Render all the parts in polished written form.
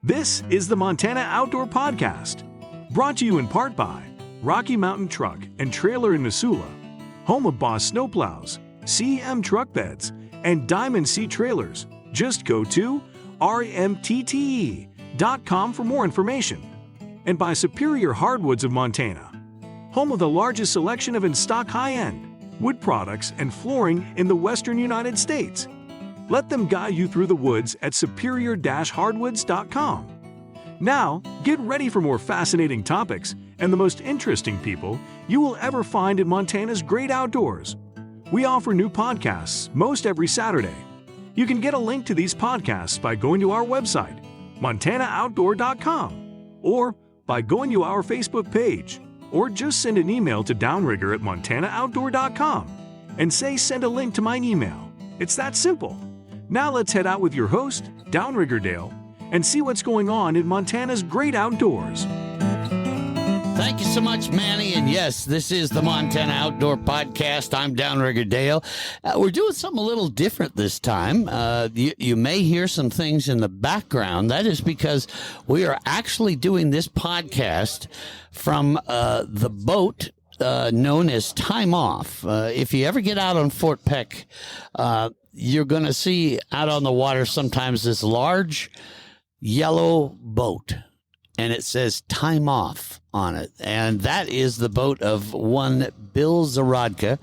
This is the Montana Outdoor Podcast, brought to you in part by Rocky Mountain Truck and Trailer in Missoula, home of Boss Snowplows, CM Truck Beds, and Diamond Sea Trailers. Just go to rmtte.com for more information. And by Superior Hardwoods of Montana, home of the largest selection of in-stock high-end wood products and flooring in the western United States. Let them guide you through the woods at superior-hardwoods.com. Now, get ready for more fascinating topics and the most interesting people you will ever find in Montana's great outdoors. We offer new podcasts most every Saturday. You can get a link to these podcasts by going to our website, montanooutdoor.com, or by going to our Facebook page, or just send an email to Downrigger at montanooutdoor.com and say send a link to my email. It's that simple. Now let's head out with your host, Downrigger Dale, and see what's going on in Montana's great outdoors. Thank you so much, Manny. And yes, this is the Montana Outdoor Podcast. I'm Downrigger Dale. We're doing something a little different this time. You may hear some things in the background. That is because we are actually doing this podcast from the boat known as Time Off. If you ever get out on Fort Peck, you're going to see out on the water sometimes this large yellow boat, and it says Time Off on it. And that is the boat of one Bill Zahradka.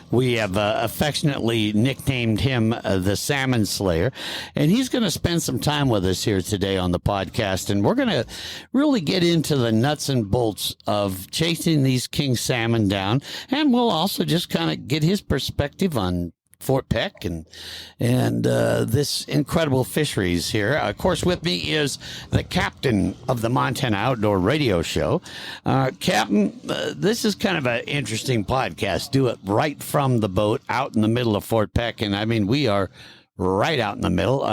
We have affectionately nicknamed him the Salmon Slayer. And he's going to spend some time with us here today on the podcast. And we're going to really get into the nuts and bolts of chasing these king salmon down. And we'll also just kind of get his perspective on Fort Peck and this incredible fisheries here. Of course, with me is the captain of the Montana Outdoor Radio Show. Captain, this is kind of an interesting podcast. Do it right from the boat out in the middle of Fort Peck. And I mean, we are right out in the middle.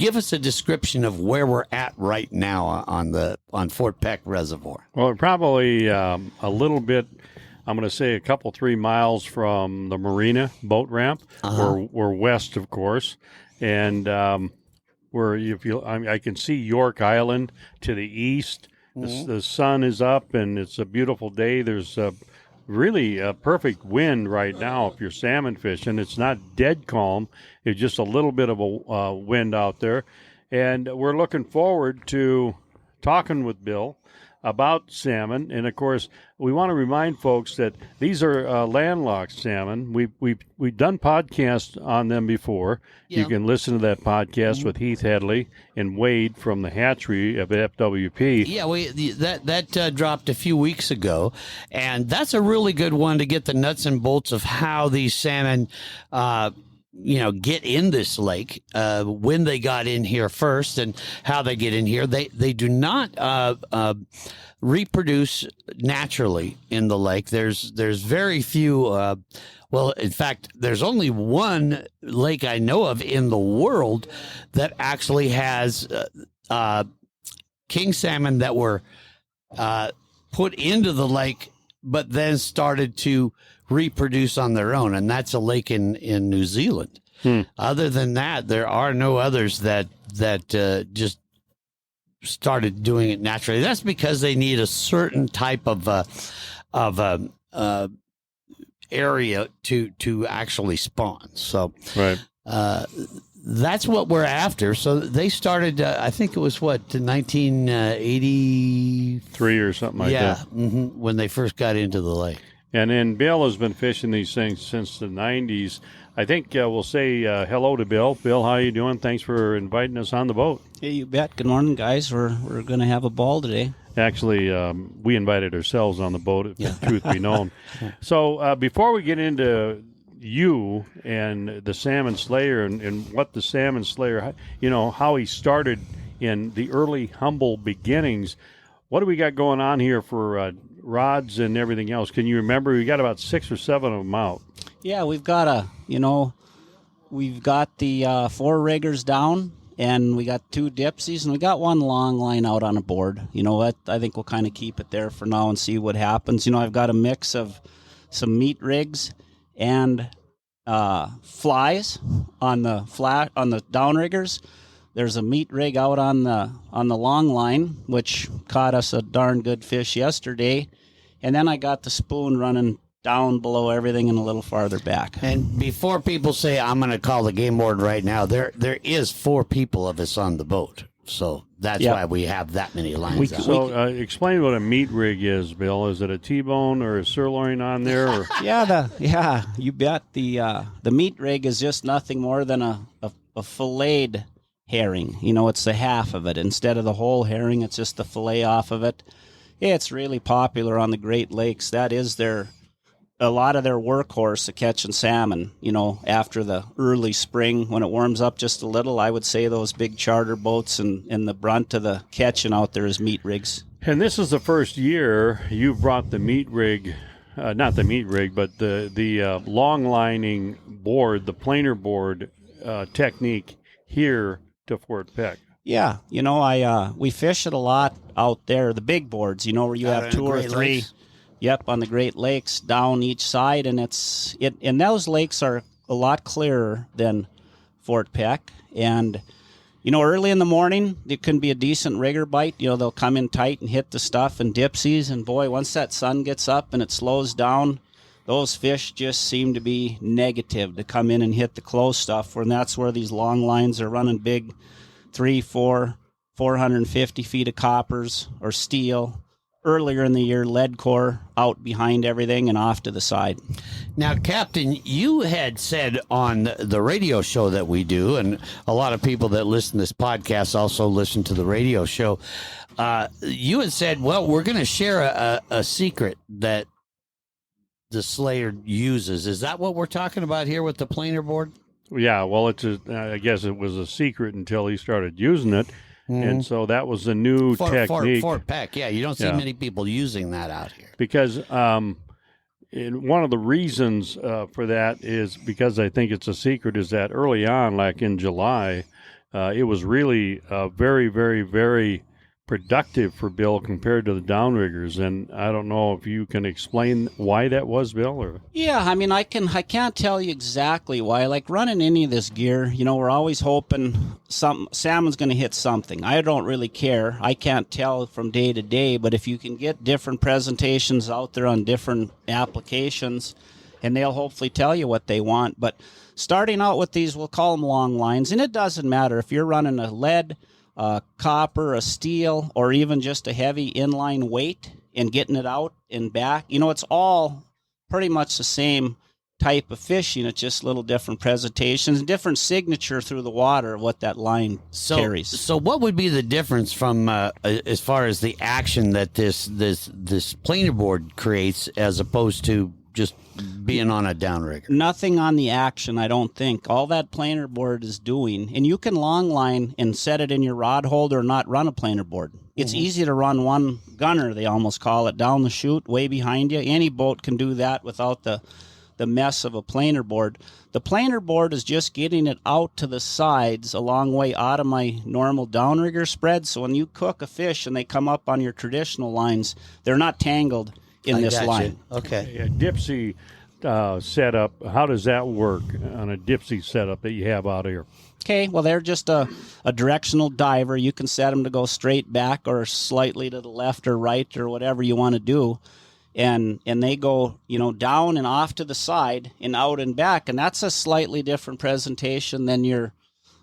Give us a description of where we're at right now on Fort Peck Reservoir. Well, probably a little bit, I'm going to say a couple, 3 miles from the marina boat ramp. We're west, of course, and I can see York Island to the east. The sun is up, and it's a beautiful day. There's really a perfect wind right now if you're salmon fishing. It's not dead calm. It's just a little bit of a wind out there, and we're looking forward to talking with Bill about salmon. And of course, we want to remind folks that these are landlocked salmon. We've done podcasts on them before. Yeah. You can listen to that podcast with Heath Headley and Wade from the hatchery of FWP. Yeah, that dropped a few weeks ago, and that's a really good one to get the nuts and bolts of how these salmon get in this lake, when they got in here first and how they get in here. They do not reproduce naturally in the lake. There's very few, in fact, there's only one lake I know of in the world that actually has king salmon that were put into the lake but then started to reproduce on their own, and that's a lake in New Zealand. Other than that, there are no others that just started doing it naturally. That's because they need a certain type of area to actually spawn. So right. That's what we're after. So they started, I think it was 1983 or something like that. When they first got into the lake. And then Bill has been fishing these things since the 90s. I think we'll say hello to Bill. Bill, how you doing? Thanks for inviting us on the boat. Hey, you bet. Good morning, guys. We're going to have a ball today. Actually, we invited ourselves on the boat, if the truth be known. So before we get into you and the Salmon Slayer and what the Salmon Slayer, how he started in the early humble beginnings, what do we got going on here for rods and everything else? Can you remember? We got about 6 or 7 of them out. Yeah, we've got the 4 riggers down, and we got 2 dipsies, and we got 1 long line out on a board. You know what? I think we'll kind of keep it there for now and see what happens. I've got a mix of some meat rigs and flies on the downriggers. there's a meat rig out on the long line, which caught us a darn good fish yesterday. And then I got the spoon running down below everything and a little farther back. And before people say I'm going to call the game warden right now, there is 4 people of us on the boat, so that's why we have that many lines out. So explain what a meat rig is, Bill. Is it a T-bone or a sirloin on there? Or? Yeah, you bet. The meat rig is just nothing more than a filleted herring. It's the half of it instead of the whole herring. It's just the fillet off of it. It's really popular on the Great Lakes. That is a lot of their workhorse of catching salmon, after the early spring when it warms up just a little. I would say those big charter boats and the brunt of the catching out there is meat rigs. And this is the first year you've brought the meat rig, not the meat rig, but the long lining board, the planer board technique here to Fort Peck. Yeah, we fish it a lot out there, the big boards, where you have 2 or 3. Lakes. Yep, on the Great Lakes, down each side, and and those lakes are a lot clearer than Fort Peck. And early in the morning, it can be a decent rigger bite. They'll come in tight and hit the stuff and dipsies, and boy, once that sun gets up and it slows down, those fish just seem to be negative to come in and hit the close stuff. And that's where these long lines are running big 3, 4, 450 feet of coppers or steel. Earlier in the year, lead core out behind everything and off to the side. Now, Captain, you had said on the radio show that we do, and a lot of people that listen to this podcast also listen to the radio show, you had said, well, we're going to share a secret that the Slayer uses. Is that what we're talking about here with the planer board? Yeah, well, I guess it was a secret until he started using it. And so that was a new technique. Fort Peck, yeah. You don't see many people using that out here. Because one of the reasons for that is because I think it's a secret is that early on, like in July, it was really very, very, very productive for Bill compared to the downriggers. And I don't know if you can explain why that was, Bill? Or? Yeah, I can't tell you exactly why. Like running any of this gear, we're always hoping salmon's going to hit something. I don't really care. I can't tell from day to day, but if you can get different presentations out there on different applications, and they'll hopefully tell you what they want. But starting out with these, we'll call them long lines, and it doesn't matter if you're running a lead, a copper, a steel, or even just a heavy inline weight and getting it out and back. It's all pretty much the same type of fishing. It's just little different presentations and different signature through the water of what that line carries. So what would be the difference from as far as the action that this planer board creates as opposed to just being on a downrigger? Nothing on the action, I don't think. All that planer board is doing, and you can long line and set it in your rod holder or not run a planer board. It's easy to run one gunner, they almost call it, down the chute, way behind you. Any boat can do that without the mess of a planer board. The planer board is just getting it out to the sides a long way out of my normal downrigger spread, so when you cook a fish and they come up on your traditional lines, they're not tangled in this line. Okay. A dipsy setup, how does that work on a dipsy setup that you have out here? Okay, well, they're just a directional diver. You can set them to go straight back or slightly to the left or right or whatever you want to do. And they go, down and off to the side and out and back. And that's a slightly different presentation than your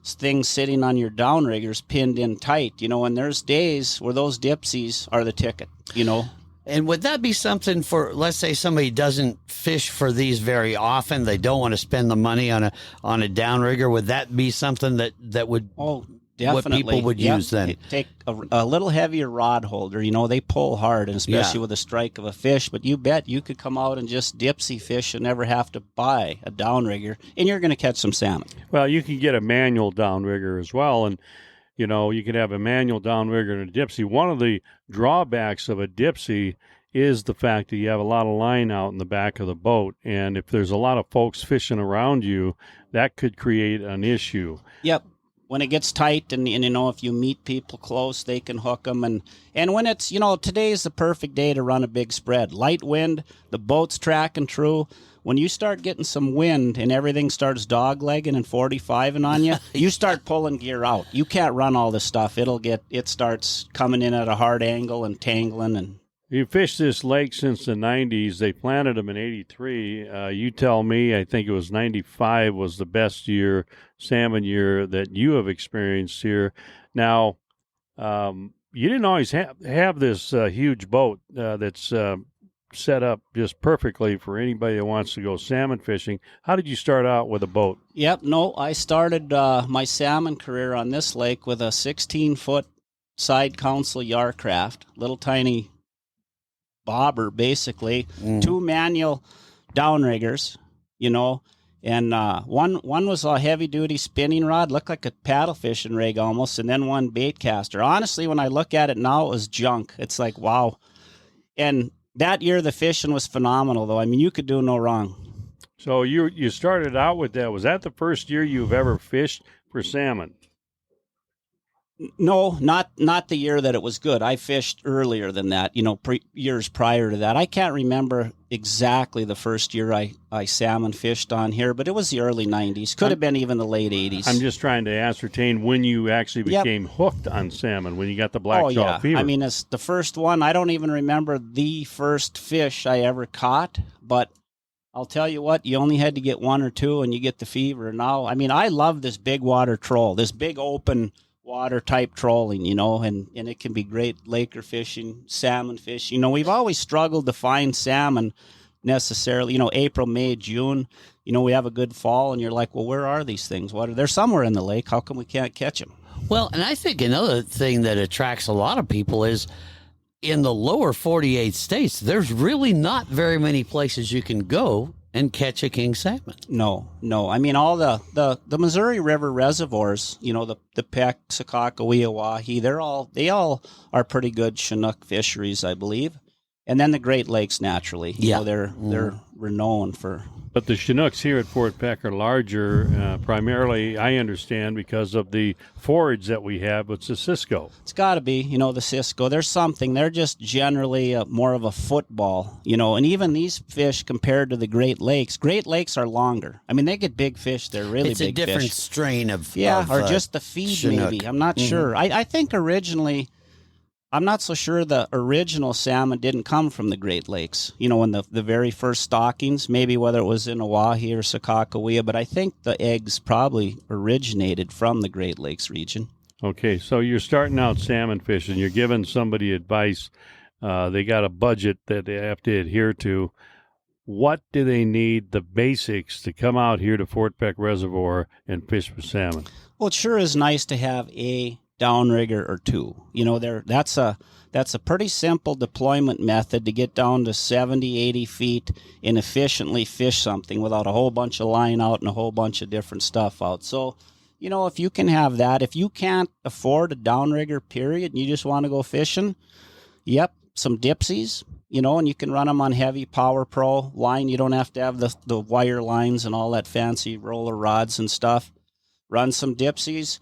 thing sitting on your downriggers pinned in tight. And there's days where those dipsies are the ticket, And would that be something for, let's say somebody doesn't fish for these very often, they don't want to spend the money on a downrigger, would that be something that would definitely what people would use then? Take a little heavier rod holder. They pull hard, and especially with a strike of a fish, but you bet you could come out and just dipsy fish and never have to buy a downrigger, and you're going to catch some salmon. Well, you can get a manual downrigger as well, and you can have a manual downrigger and a dipsy. One of the drawbacks of a dipsy is the fact that you have a lot of line out in the back of the boat, and if there's a lot of folks fishing around you, that could create an issue. Yep. when it gets tight and if you meet people close, they can hook them. And when it's, today's the perfect day to run a big spread. Light wind, the boat's tracking true. When you start getting some wind and everything starts dog-legging and 45ing on you, you start pulling gear out. You can't run all this stuff. It starts coming in at a hard angle and tangling. And you fished this lake since the 90s. They planted them in 83. You tell me, I think it was 95 was the best salmon year that you have experienced here. Now, you didn't always have this huge boat that's set up just perfectly for anybody that wants to go salmon fishing. How did you start out with a boat? Yep, no, I started my salmon career on this lake with a 16-foot side console Yarcraft, little tiny bobber, basically, 2 manual downriggers, and one was a heavy-duty spinning rod, looked like a paddle fishing rig almost, and then one bait caster. Honestly, when I look at it now, it was junk. It's like, wow. And that year, the fishing was phenomenal, though. I mean, you could do no wrong. So you started out with that. Was that the first year you've ever fished for salmon? No, not the year that it was good. I fished earlier than that, years prior to that. I can't remember exactly the first year I salmon fished on here, but it was the early 90s. Could have been even the late 80s. I'm just trying to ascertain when you actually became hooked on salmon, when you got the blackjaw fever. I mean, it's the first one. I don't even remember the first fish I ever caught, but I'll tell you what, you only had to get 1 or 2 and you get the fever. Now, I mean, I love this big water troll, this big open water type trolling, and it can be great laker fishing, salmon fishing. We've always struggled to find salmon necessarily, April, May, June, we have a good fall and you're like, well, where are these things? They're somewhere in the lake. How come we can't catch them? Well, and I think another thing that attracts a lot of people is in the lower 48 states, there's really not very many places you can go and catch a king salmon. No. I mean, all the Missouri River reservoirs, the Peck, Sakakawea, Wahi, they all are pretty good Chinook fisheries, I believe. And then the Great Lakes, naturally. They're renowned for. But the Chinooks here at Fort Peck are larger, primarily, I understand, because of the forage that we have. It's the Cisco. It's got to be, the Cisco. There's something. They're just generally more of a football, and even these fish compared to the Great Lakes are longer. I mean, they get big fish. They're really big fish. It's a different strain of or just the feed, Chinook. Maybe. I'm not sure. I think originally, I'm not so sure the original salmon didn't come from the Great Lakes, in the very first stockings, maybe whether it was in Oahe or Sakakawea, but I think the eggs probably originated from the Great Lakes region. Okay, so you're starting out salmon fishing. You're giving somebody advice. They got a budget that they have to adhere to. What do they need, the basics, to come out here to Fort Peck Reservoir and fish for salmon? Well, it sure is nice to have a downrigger or 2. That's a pretty simple deployment method to get down to 70, 80 feet and efficiently fish something without a whole bunch of line out and a whole bunch of different stuff out. So, if you can have that, if you can't afford a downrigger, period, and you just want to go fishing, some dipsies, and you can run them on heavy Power Pro line. You don't have to have the wire lines and all that fancy roller rods and stuff. Run some dipsies.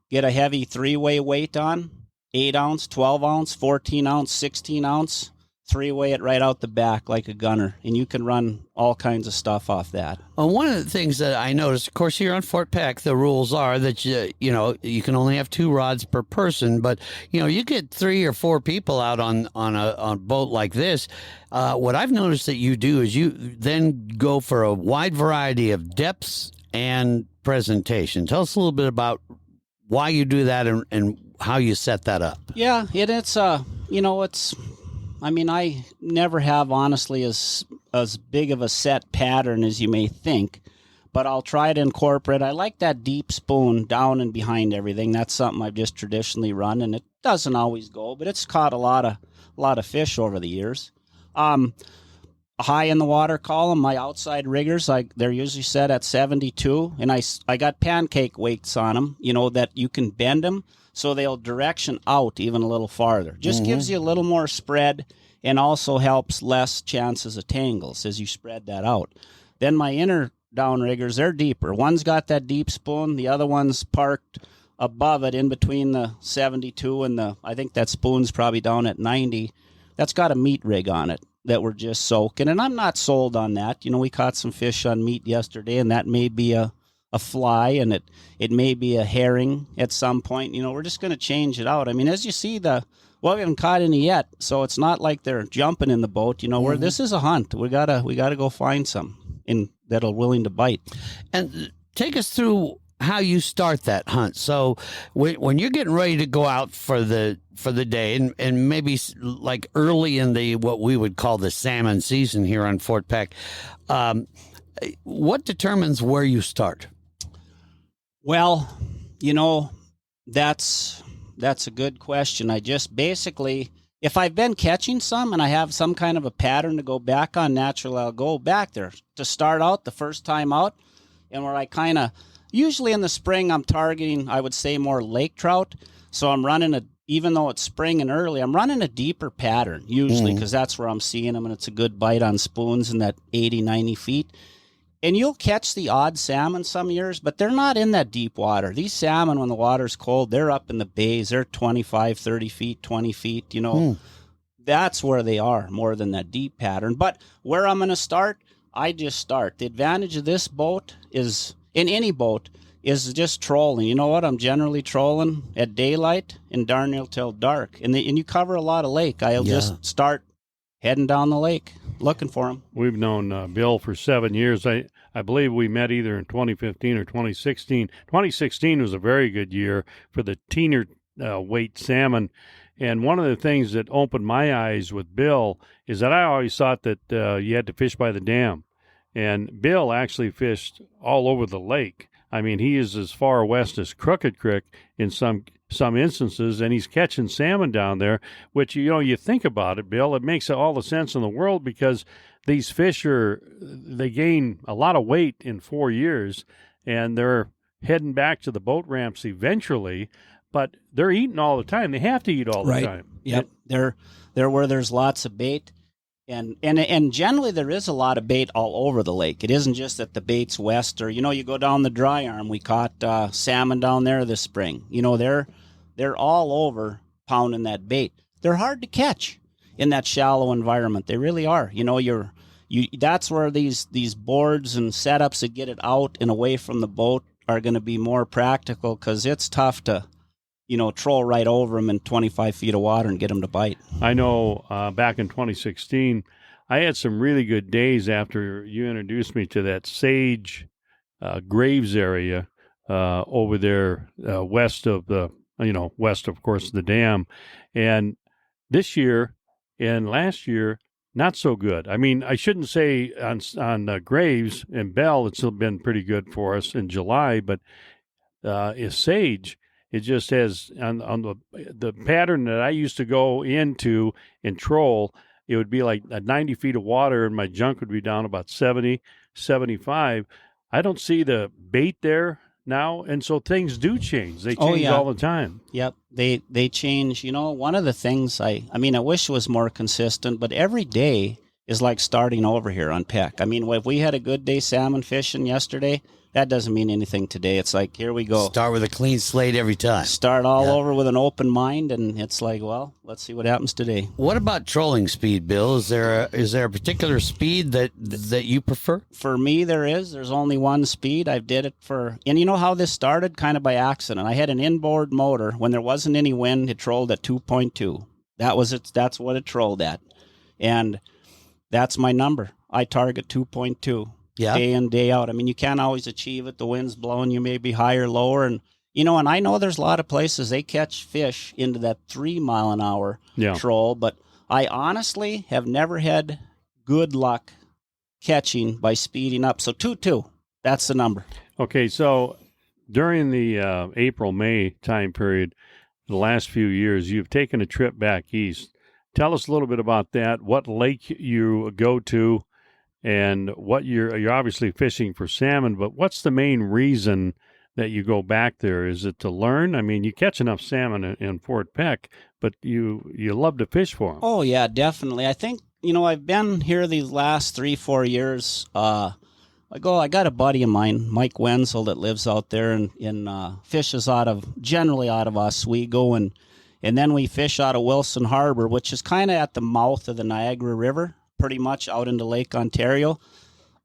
Get a heavy 3-way weight on, 8-ounce, 12-ounce, 14-ounce, 16-ounce, 3-way it right out the back like a gunner, and you can run all kinds of stuff off that. Well, one of the things that I noticed, of course, here on Fort Peck, the rules are that you can only have 2 rods per person, but you get 3 or 4 people out on a boat like this. What I've noticed that you do is you then go for a wide variety of depths and presentation. Tell us a little bit about why you do that and how you set that up. Yeah, I never have, honestly, as big of a set pattern as you may think, but I'll try to incorporate. I like that deep spoon down and behind everything. That's something I've just traditionally run, and it doesn't always go, but it's caught a lot of fish over the years. High in the water column, my outside riggers, they're usually set at 72, and I got pancake weights on them, that you can bend them so they'll direction out even a little farther. Just gives you a little more spread and also helps less chances of tangles as you spread that out. Then my inner downriggers, they're deeper. One's got that deep spoon, the other one's parked above it, in between the 72 and I think that spoon's probably down at 90, that's got a meat rig on it that we're just soaking. And I'm not sold on that. We caught some fish on meat yesterday, and that may be a fly, and it may be a herring at some point. We're just going to change it out. I mean, as you see, we haven't caught any yet, so it's not like they're jumping in the boat. Where this is a hunt. We gotta go find some that'll willing to bite. And take us through how you start that hunt. So when you're getting ready to go out for the day, and maybe like early in what we would call the salmon season here on Fort Peck, what determines where you start? Well, that's a good question. I just basically, if I've been catching some and I have some kind of a pattern to go back on, naturally I'll go back there to start out the first time out, and where I kind of, usually in the spring, I'm targeting, I would say, more lake trout. So I'm running even though it's spring and early, I'm running a deeper pattern usually, because that's where I'm seeing them, and it's a good bite on spoons in that 80, 90 feet. And you'll catch the odd salmon some years, but they're not in that deep water. These salmon, when the water's cold, they're up in the bays. They're 25, 30 feet, 20 feet, That's where they are, more than that deep pattern. But where I'm going to start, I just start. The advantage of this boat is, in any boat, is just trolling. You know what? I'm generally trolling at daylight and darn near till dark. And you cover a lot of lake. I'll just start heading down the lake, looking for them. We've known Bill for 7 years. I believe we met either in 2015 or 2016. 2016 was a very good year for the teener weight salmon. And one of the things that opened my eyes with Bill is that I always thought that you had to fish by the dam. And Bill actually fished all over the lake. I mean, he is as far west as Crooked Creek in some instances, and he's catching salmon down there, which, you think about it, Bill, it makes all the sense in the world, because these fish they gain a lot of weight in 4 years, and they're heading back to the boat ramps eventually, but they're eating all the time. They have to eat all the time. Yep. They're where there's lots of bait. And generally there is a lot of bait all over the lake. It isn't just that the bait's west, or you go down the dry arm. We caught salmon down there this spring. They're all over pounding that bait. They're hard to catch in that shallow environment. They really are. That's where these boards and setups that get it out and away from the boat are going to be more practical, because it's tough to troll right over them in 25 feet of water and get them to bite. I know back in 2016, I had some really good days after you introduced me to that Sage Graves area over there west of, of course, the dam. And this year and last year, not so good. I mean, I shouldn't say on Graves and Bell, it's been pretty good for us in July, but Sage, it just has, on the pattern that I used to go into and troll, it would be like 90 feet of water, and my junk would be down about 70, 75. I don't see the bait there now, and so things do change. They change all the time. Yep, they change. One of the things I wish it was more consistent, but every day is like starting over here on Peck. I mean, if we had a good day salmon fishing yesterday, that doesn't mean anything today. It's like, here we go. Start with a clean slate every time. Start all over with an open mind, and it's like, well, let's see what happens today. What about trolling speed, Bill? Is there a particular speed that you prefer? For me, there's only one speed. I did it and you know how this started? Kind of by accident. I had an inboard motor. When there wasn't any wind, it trolled at 2.2. That's what it trolled at. And that's my number. I target 2.2. Yeah. Day in, day out. I mean, you can't always achieve it. The wind's blowing, you may be higher, lower. And, and I know there's a lot of places they catch fish into that 3 mile an hour troll, but I honestly have never had good luck catching by speeding up. So 2.2, that's the number. Okay, so during the April, May time period, the last few years, you've taken a trip back east. Tell us a little bit about that, what lake you go to, and what you're obviously fishing for salmon, but what's the main reason that you go back there? Is it to learn? I mean, you catch enough salmon in Fort Peck, but you love to fish for them. Oh, yeah, definitely. I think, I've been here these last 3-4 years. I got a buddy of mine, Mike Wenzel, that lives out there and fishes generally out of Oswego, and then we fish out of Wilson Harbor, which is kind of at the mouth of the Niagara River, pretty much out into Lake Ontario.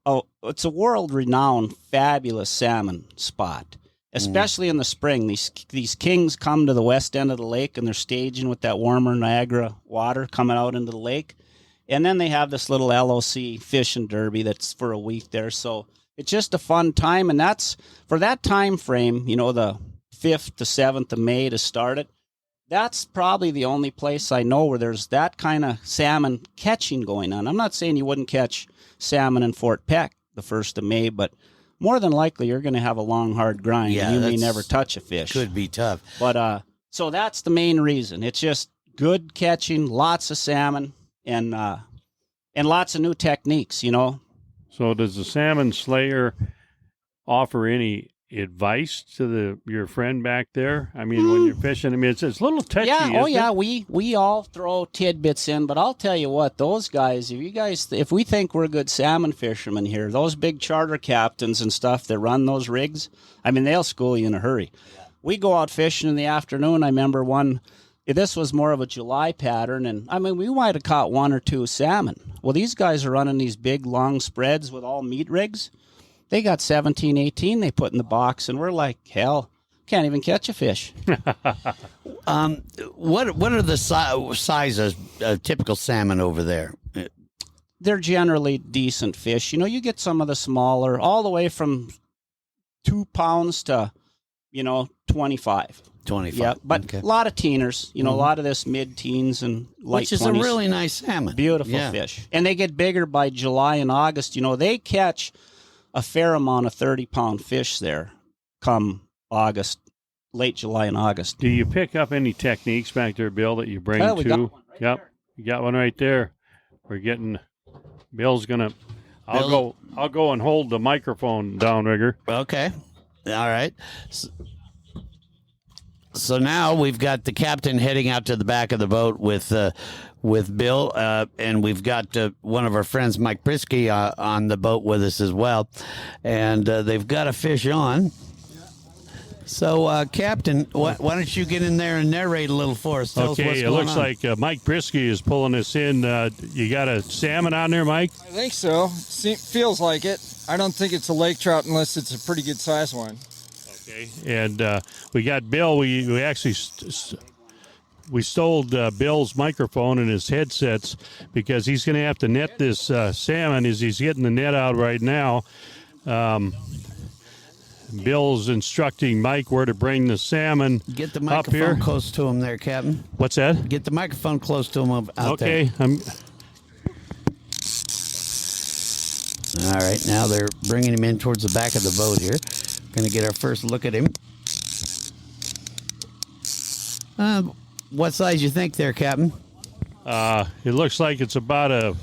Oh, it's a world-renowned, fabulous salmon spot, especially in the spring. These kings come to the west end of the lake, and they're staging with that warmer Niagara water coming out into the lake. And then they have this little LOC fishing derby that's for a week there. So it's just a fun time, and that's for that time frame, the 5th to 7th of May to start it. That's probably the only place I know where there's that kind of salmon catching going on. I'm not saying you wouldn't catch salmon in Fort Peck the 1st of May, but more than likely you're going to have a long, hard grind. Yeah, and you may never touch a fish. Could be tough. But so that's the main reason. It's just good catching, lots of salmon, and lots of new techniques, So does the salmon slayer offer any advice to your friend back there? I mean, when you're fishing, it's a little touchy. Yeah, we all throw tidbits in, but I'll tell you what, those guys, if we think we're good salmon fishermen here, those big charter captains and stuff that run those rigs, they'll school you in a hurry. Yeah. We go out fishing in the afternoon. I remember this was more of a July pattern, and we might have caught 1 or 2 salmon. Well, these guys are running these big long spreads with all meat rigs. They got 17, 18 they put in the box, and we're like, hell, can't even catch a fish. What are the sizes of typical salmon over there? They're generally decent fish. You get some of the smaller, all the way from 2 pounds to, 25. 25. Yeah, but okay. A lot of teeners, a lot of this mid-teens and light Which is 20s. a really nice salmon. Beautiful fish. And they get bigger by July and August. They catch a fair amount of 30-pound fish there come August, late July and August. Do you pick up any techniques back there, Bill, that you bring we to? got one right Yep, there. you got one right there. Bill's gonna. I'll go and hold the microphone, Downrigger. Okay. All right. So now we've got the captain heading out to the back of the boat with Bill, and we've got one of our friends, Mike Brisky, on the boat with us as well, and they've got a fish on. So, Captain, why don't you get in there and narrate a little for us? Tell us what's Okay, it going looks on. like Mike Brisky is pulling us in. You got a salmon on there, Mike? I think so. Feels like it. I don't think it's a lake trout unless it's a pretty good size one. Okay, and we got Bill. We actually we stole Bill's microphone and his headsets because he's going to have to net this salmon as he's getting the net out right now. Bill's instructing Mike where to bring the salmon Get the up here. microphone close to him there, Captain. What's that? Get the microphone close to him out there. Okay. All right, now they're bringing him in towards the back of the boat here. Going to get our first look at him. What size you think there, Captain? It looks like it's about a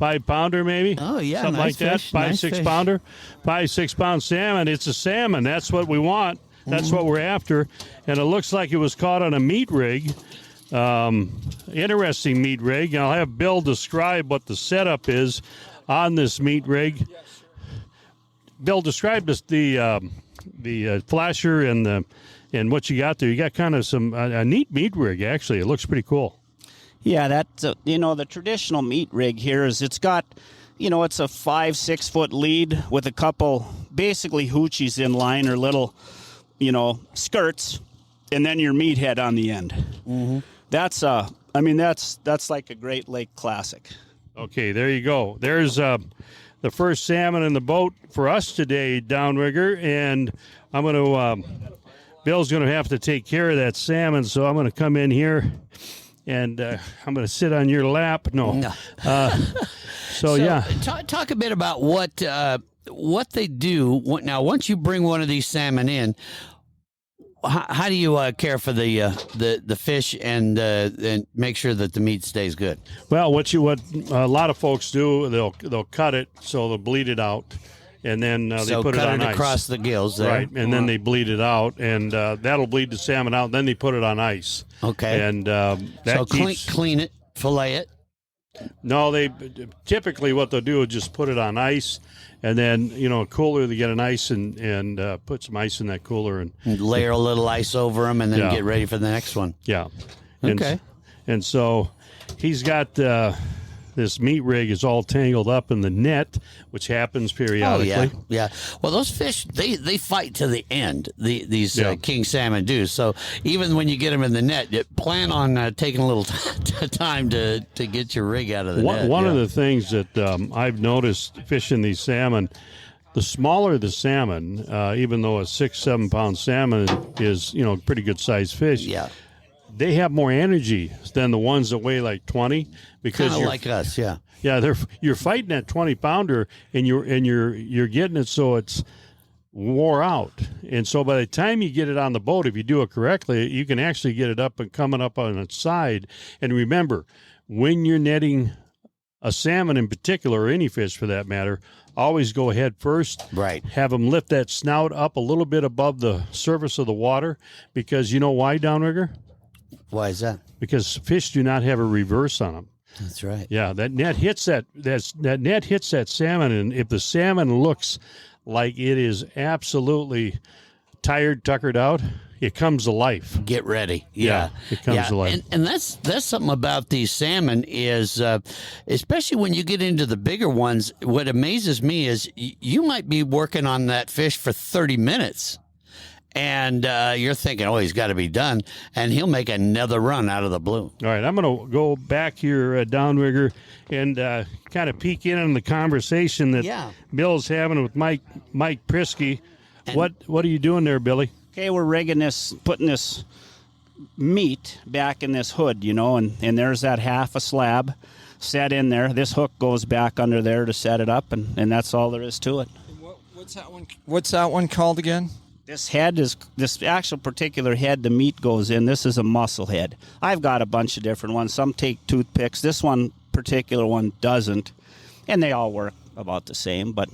5-pounder, maybe. Oh, yeah, something nice like that. fish, 5, nice 6 fish. pounder, 5, 6 pound salmon. It's a salmon. That's what we want. That's what we're after. And it looks like it was caught on a meat rig. Interesting meat rig. And I'll have Bill describe what the setup is on this meat rig. Bill, describe the flasher and what you got there. You got kind of a neat meat rig. Actually, it looks pretty cool. Yeah, that's the traditional meat rig here is it's got, it's a 5-6 foot lead with a couple basically hoochies in line or little, skirts, and then your meat head on the end. Mm-hmm. That's that's like a Great Lake classic. Okay, there you go. There's the first salmon in the boat for us today, Downrigger, and I'm going to Bill's going to have to take care of that salmon, so I'm going to come in here and I'm going to sit on your lap. No. So yeah. Talk a bit about what they do now. Once you bring one of these salmon in, how do you care for the fish and make sure that the meat stays good? Well, what a lot of folks do, they'll cut it so they'll bleed it out, and then they put it on ice. Across the gills there. Right, and then they bleed it out, and that'll bleed the salmon out. And then they put it on ice. Okay. And that so keeps... clean it, fillet it. No, they typically what they'll do is just put it on ice, And then, a cooler, they get an ice and put some ice in that cooler. And layer a little ice over them and then Yeah. get ready for the next one. Yeah. Okay. And so he's got this meat rig is all tangled up in the net, which happens periodically. Oh, yeah. Well, those fish, they fight to the end, these king salmon do. So even when you get them in the net, you plan on taking a little time to get your rig out of the net. One of the things that I've noticed fishing these salmon, the smaller the salmon, even though a 6-7 pound salmon is, pretty good sized fish. Yeah. They have more energy than the ones that weigh like 20 because Kind of like us, yeah. Yeah, you're fighting that 20-pounder and you're getting it so it's wore out. And so by the time you get it on the boat, if you do it correctly, you can actually get it up and coming up on its side. And remember, when you're netting a salmon in particular, or any fish for that matter, always go head first. Right. Have them lift that snout up a little bit above the surface of the water because you know why, Downrigger? Why is that? Because fish do not have a reverse on them. That's right. Yeah, that net hits that net hits that salmon, and if the salmon looks like it is absolutely tired, tuckered out, it comes to life. Get ready. Yeah. It comes to life. And that's something about these salmon is, especially when you get into the bigger ones, what amazes me is you might be working on that fish for 30 minutes. And you're thinking, oh, he's got to be done. And he'll make another run out of the blue. All right, I'm going to go back here, Downrigger, and kind of peek in on the conversation that Bill's having with Mike Prisky. What are you doing there, Billy? Okay, we're rigging this, putting this meat back in this hood, and there's that half a slab set in there. This hook goes back under there to set it up, and that's all there is to it. What's that one called again? This actual particular head the meat goes in. This is a mussel head. I've got a bunch of different ones. Some take toothpicks. This one particular one doesn't, and they all work about the same. But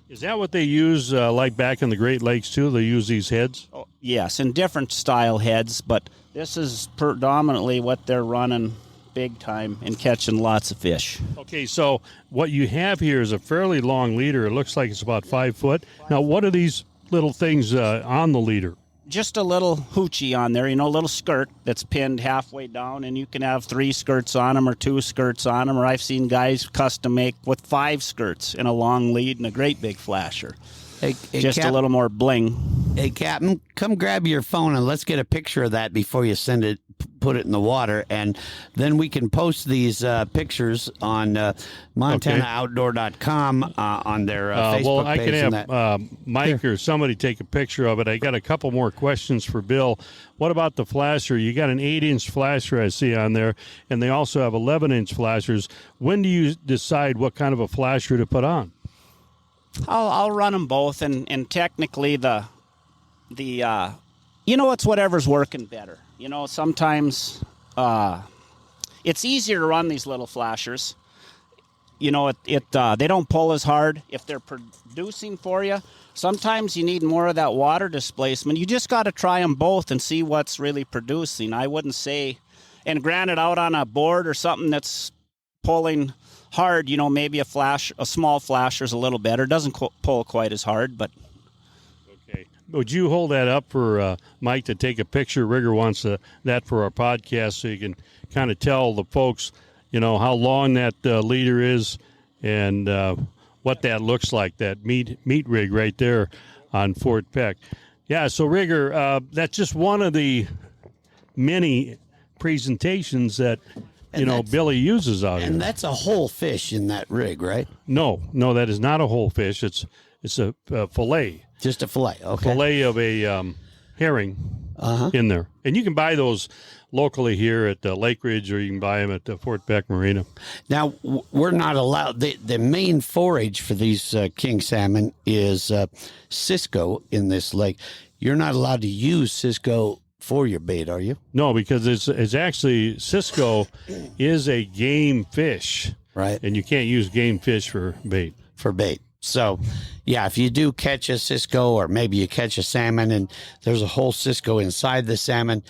is that what they use like back in the Great Lakes too? They use these heads? Oh, yes, in different style heads, but this is predominantly what they're running big time and catching lots of fish. Okay, so what you have here is a fairly long leader. It looks like it's about 5 foot. Now, what are these little things on the leader? Just a little hoochie on there, a little skirt that's pinned halfway down, and you can have 3 skirts on them or 2 skirts on them, or I've seen guys custom make with 5 skirts and a long lead and a great big flasher. Hey, just a little more bling. Hey, Captain, come grab your phone and let's get a picture of that before you put it in the water, and then we can post these pictures on MontanaOutdoor.com on their Facebook well, I page. can have Mike or somebody take a picture of it. I got a couple more questions for Bill. What about the flasher? You got an 8-inch flasher I see on there, and they also have 11-inch flashers. When do you decide what kind of a flasher to put on? I'll run them both, and technically it's whatever's working better. Sometimes it's easier to run these little flashers. They don't pull as hard if they're producing for you. Sometimes you need more of that water displacement. You just got to try them both and see what's really producing. I wouldn't say, and granted, out on a board or something that's pulling hard, maybe a small flasher's a little better. Doesn't pull quite as hard, but. Okay. Would you hold that up for Mike to take a picture? Rigger wants that for our podcast so you can kind of tell the folks, how long that leader is and what that looks like, that meat rig right there on Fort Peck. Yeah, so Rigger, that's just one of the many presentations that Billy uses out here. And that's a whole fish in that rig, right? No, that is not a whole fish. It's a fillet. Just a fillet, okay. Fillet of a herring in there. And you can buy those locally here at Lake Ridge, or you can buy them at Fort Peck Marina. Now, we're not allowed, the main forage for these king salmon is Cisco in this lake. You're not allowed to use Cisco for your bait, are you? No, because it's actually, Cisco is a game fish. Right. And you can't use game fish for bait. For bait. So, yeah, if you do catch a Cisco, or maybe you catch a salmon and there's a whole Cisco inside the salmon,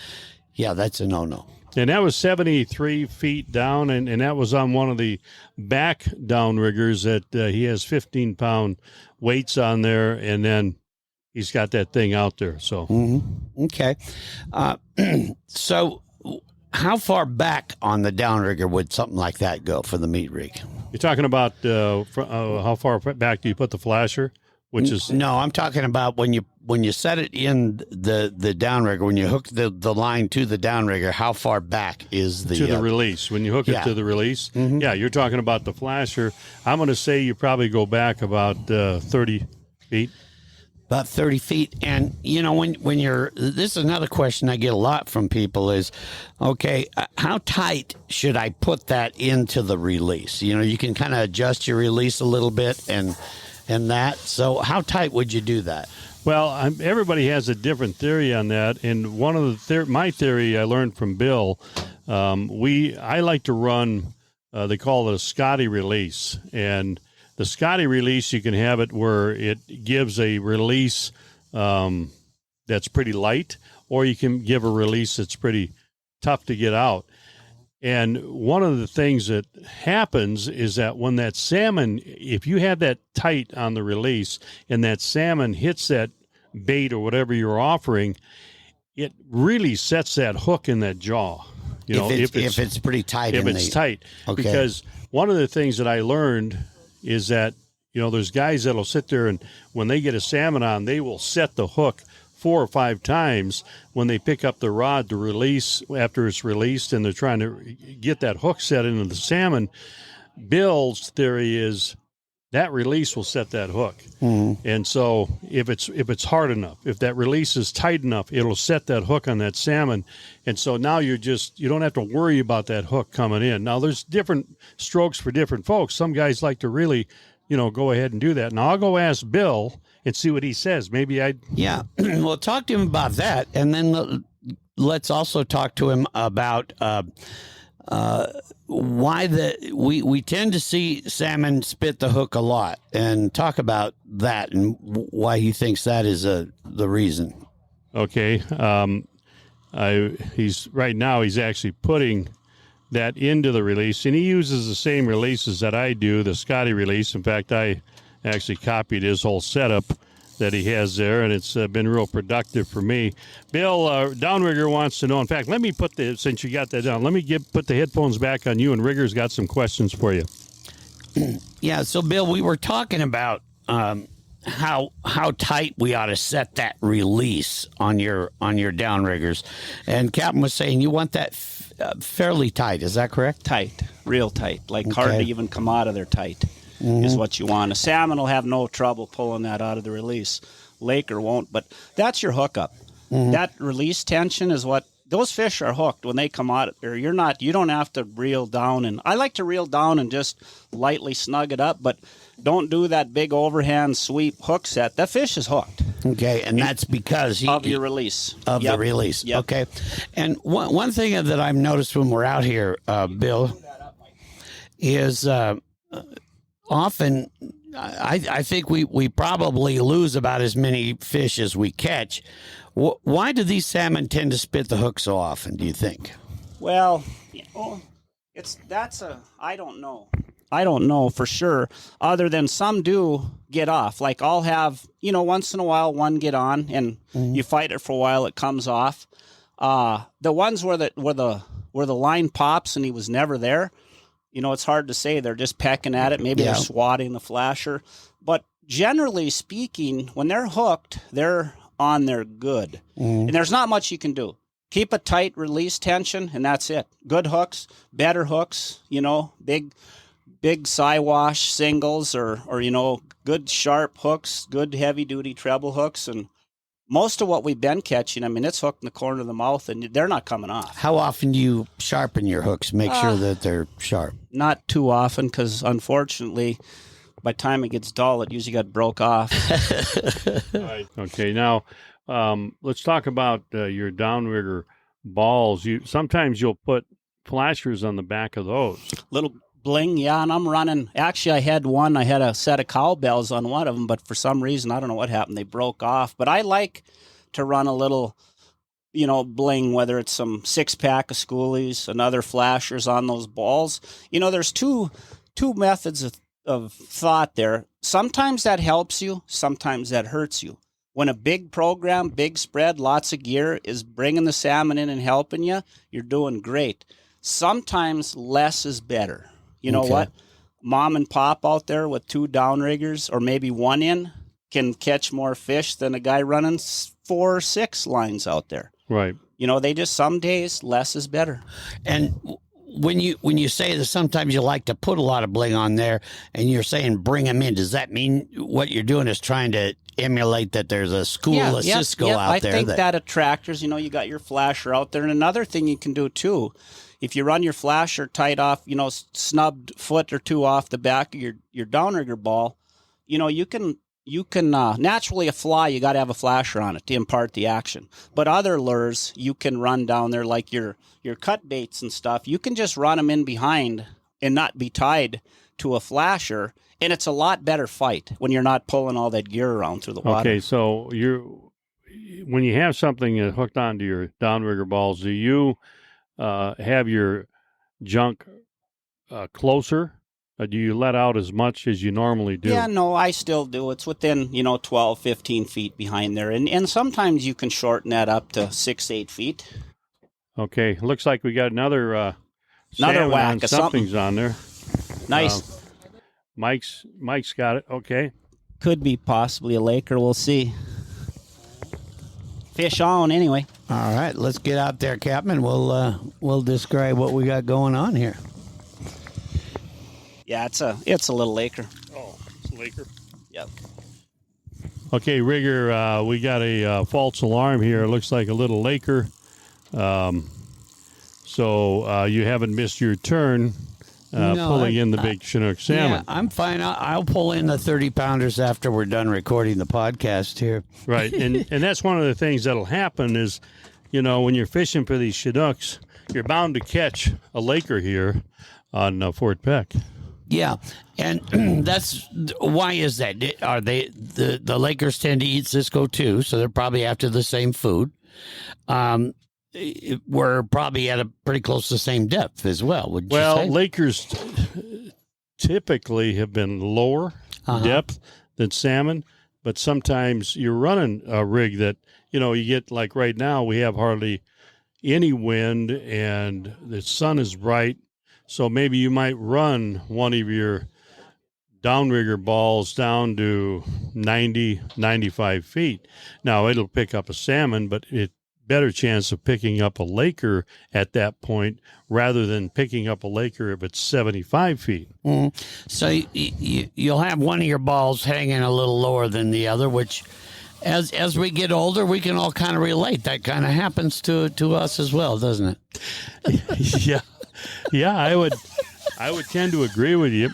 yeah, that's a no-no. And that was 73 feet down, and that was on one of the back downriggers that he has 15-pound weights on there, and then he's got that thing out there. So Okay. So how far back on the downrigger would something like that go for the meat rig? you're talking about how far back do you put the flasher? Which is No, I'm talking about when you set it in the downrigger, when you hook the line to the downrigger, how far back is the to the release. When you hook it to the release, yeah, you're talking about the flasher. I'm going to say you probably go back about 30 feet. About 30 feet. And, when you're, this is another question I get a lot from people is, okay, how tight should I put that into the release? You can kind of adjust your release a little bit and that. So how tight would you do that? Well, everybody has a different theory on that. And one of my theory I learned from Bill, I like to run, they call it a Scotty release. And the Scotty release, you can have it where it gives a release that's pretty light, or you can give a release that's pretty tough to get out. And one of the things that happens is that when that salmon, if you have that tight on the release and that salmon hits that bait or whatever you're offering, it really sets that hook in that jaw. If it's pretty tight. If it's tight. Okay. Because one of the things that I learned is that, there's guys that'll sit there and when they get a salmon on, they will set the hook 4 or 5 times when they pick up the rod to release after it's released, and they're trying to get that hook set into the salmon. Bill's theory is that release will set that hook. And so if it's hard enough, if that release is tight enough, it'll set that hook on that salmon. And so now you don't have to worry about that hook coming in. Now there's different strokes for different folks. Some guys like to really, go ahead and do that. Now I'll go ask Bill and see what he says. Maybe Yeah. Well, talk to him about that. And then let's also talk to him about why we tend to see salmon spit the hook a lot, and talk about that and why he thinks that is the reason. Okay. He's actually putting that into the release, and he uses the same releases that I do, the Scotty release. In fact, I actually copied his whole setup that he has there, and it's been real productive for me. Bill, Downrigger wants to know. In fact, let me since you got that down, let me put the headphones back on you, and Rigger's got some questions for you. Yeah, so Bill, we were talking about how tight we ought to set that release on your downriggers, and Captain was saying you want that fairly tight. Is that correct? Tight, real tight, hard to even come out of there tight. Is what you want. A salmon will have no trouble pulling that out of the release. Laker won't, but that's your hookup. That release tension is what those fish are hooked when they come out. Or you don't have to reel down, and I like to reel down and just lightly snug it up, but don't do that big overhand sweep hook set. That fish is hooked. Okay, and that's because of your release. Of the release. Yep. Okay. And one thing that I've noticed when we're out here, Bill, is often I think we probably lose about as many fish as we catch. Why do these salmon tend to spit the hook so often, do you think? Well, I don't know. I don't know for sure, other than some do get off. Like I'll have, once in a while one get on, and you fight it for a while, it comes off. The ones where the line pops and he was never there, it's hard to say. They're just pecking at it. Maybe they're swatting the flasher. But generally speaking, when they're hooked, they're on there good. And there's not much you can do. Keep a tight release tension, and that's it. Good hooks, better hooks, big Siwash singles or good sharp hooks, good heavy-duty treble hooks. And most of what we've been catching, it's hooked in the corner of the mouth, and they're not coming off. How often do you sharpen your hooks, make sure that they're sharp? Not too often, because unfortunately, by the time it gets dull, it usually got broke off. Right. Okay, now let's talk about your downrigger balls. Sometimes you'll put flashers on the back of those. Little bling, yeah, and I'm running. Actually, I had a set of cowbells on one of them, but for some reason, I don't know what happened, they broke off. But I like to run a little bling, whether it's some 6-pack of schoolies, another flashers on those balls. There's two methods of thought there. Sometimes that helps you, sometimes that hurts you. When a big program, big spread, lots of gear is bringing the salmon in and helping you, you're doing great. Sometimes less is better. You know what? Mom and pop out there with 2 downriggers or maybe 1 in can catch more fish than a guy running 4 or 6 lines out there. Right. They just, some days less is better. And when you say that sometimes you like to put a lot of bling on there and you're saying bring them in, does that mean what you're doing is trying to emulate that there's a school of Cisco out there? I think that attractors, you got your flasher out there. And another thing you can do too, if you run your flasher tight off, snubbed foot or 2 off the back of your downrigger ball, you can naturally a fly, you got to have a flasher on it to impart the action. But other lures, you can run down there like your cut baits and stuff. You can just run them in behind and not be tied to a flasher, and it's a lot better fight when you're not pulling all that gear around through the water. Okay, so when you have something hooked onto your downrigger balls, do you have your junk closer? Or do you let out as much as you normally do? Yeah, no, I still do. It's within, 12, 15 feet behind there. And sometimes you can shorten that up to 6, 8 feet. Okay, looks like we got another whack of something's on there. Nice. Mike's got it. Okay. Could be possibly a laker. We'll see. Fish on anyway. All right, let's get out there, Captain. We'll describe what we got going on here. Yeah, it's a little laker. Oh, it's a laker. Yep. Okay, Rigger, we got a false alarm here. It looks like a little laker. So you haven't missed your turn pulling in the big Chinook salmon. Yeah, I'm fine. I'll pull in the 30-pounders after we're done recording the podcast here. Right, and that's one of the things that'll happen is, when you're fishing for these Chinooks, you're bound to catch a laker here on Fort Peck. Yeah, and why is that? Are they the Lakers tend to eat Cisco too, so they're probably after the same food. We're probably at a pretty close to the same depth as well. Would you say? Well, Lakers typically have been lower depth than salmon, but sometimes you're running a rig that you get like right now we have hardly any wind and the sun is bright. So maybe you might run one of your downrigger balls down to 90, 95 feet. Now, it'll pick up a salmon, but it better chance of picking up a laker at that point rather than picking up a laker if it's 75 feet. Mm. So you'll have one of your balls hanging a little lower than the other, which as we get older, we can all kind of relate. That kind of happens to us as well, doesn't it? Yeah. Yeah, I would tend to agree with you.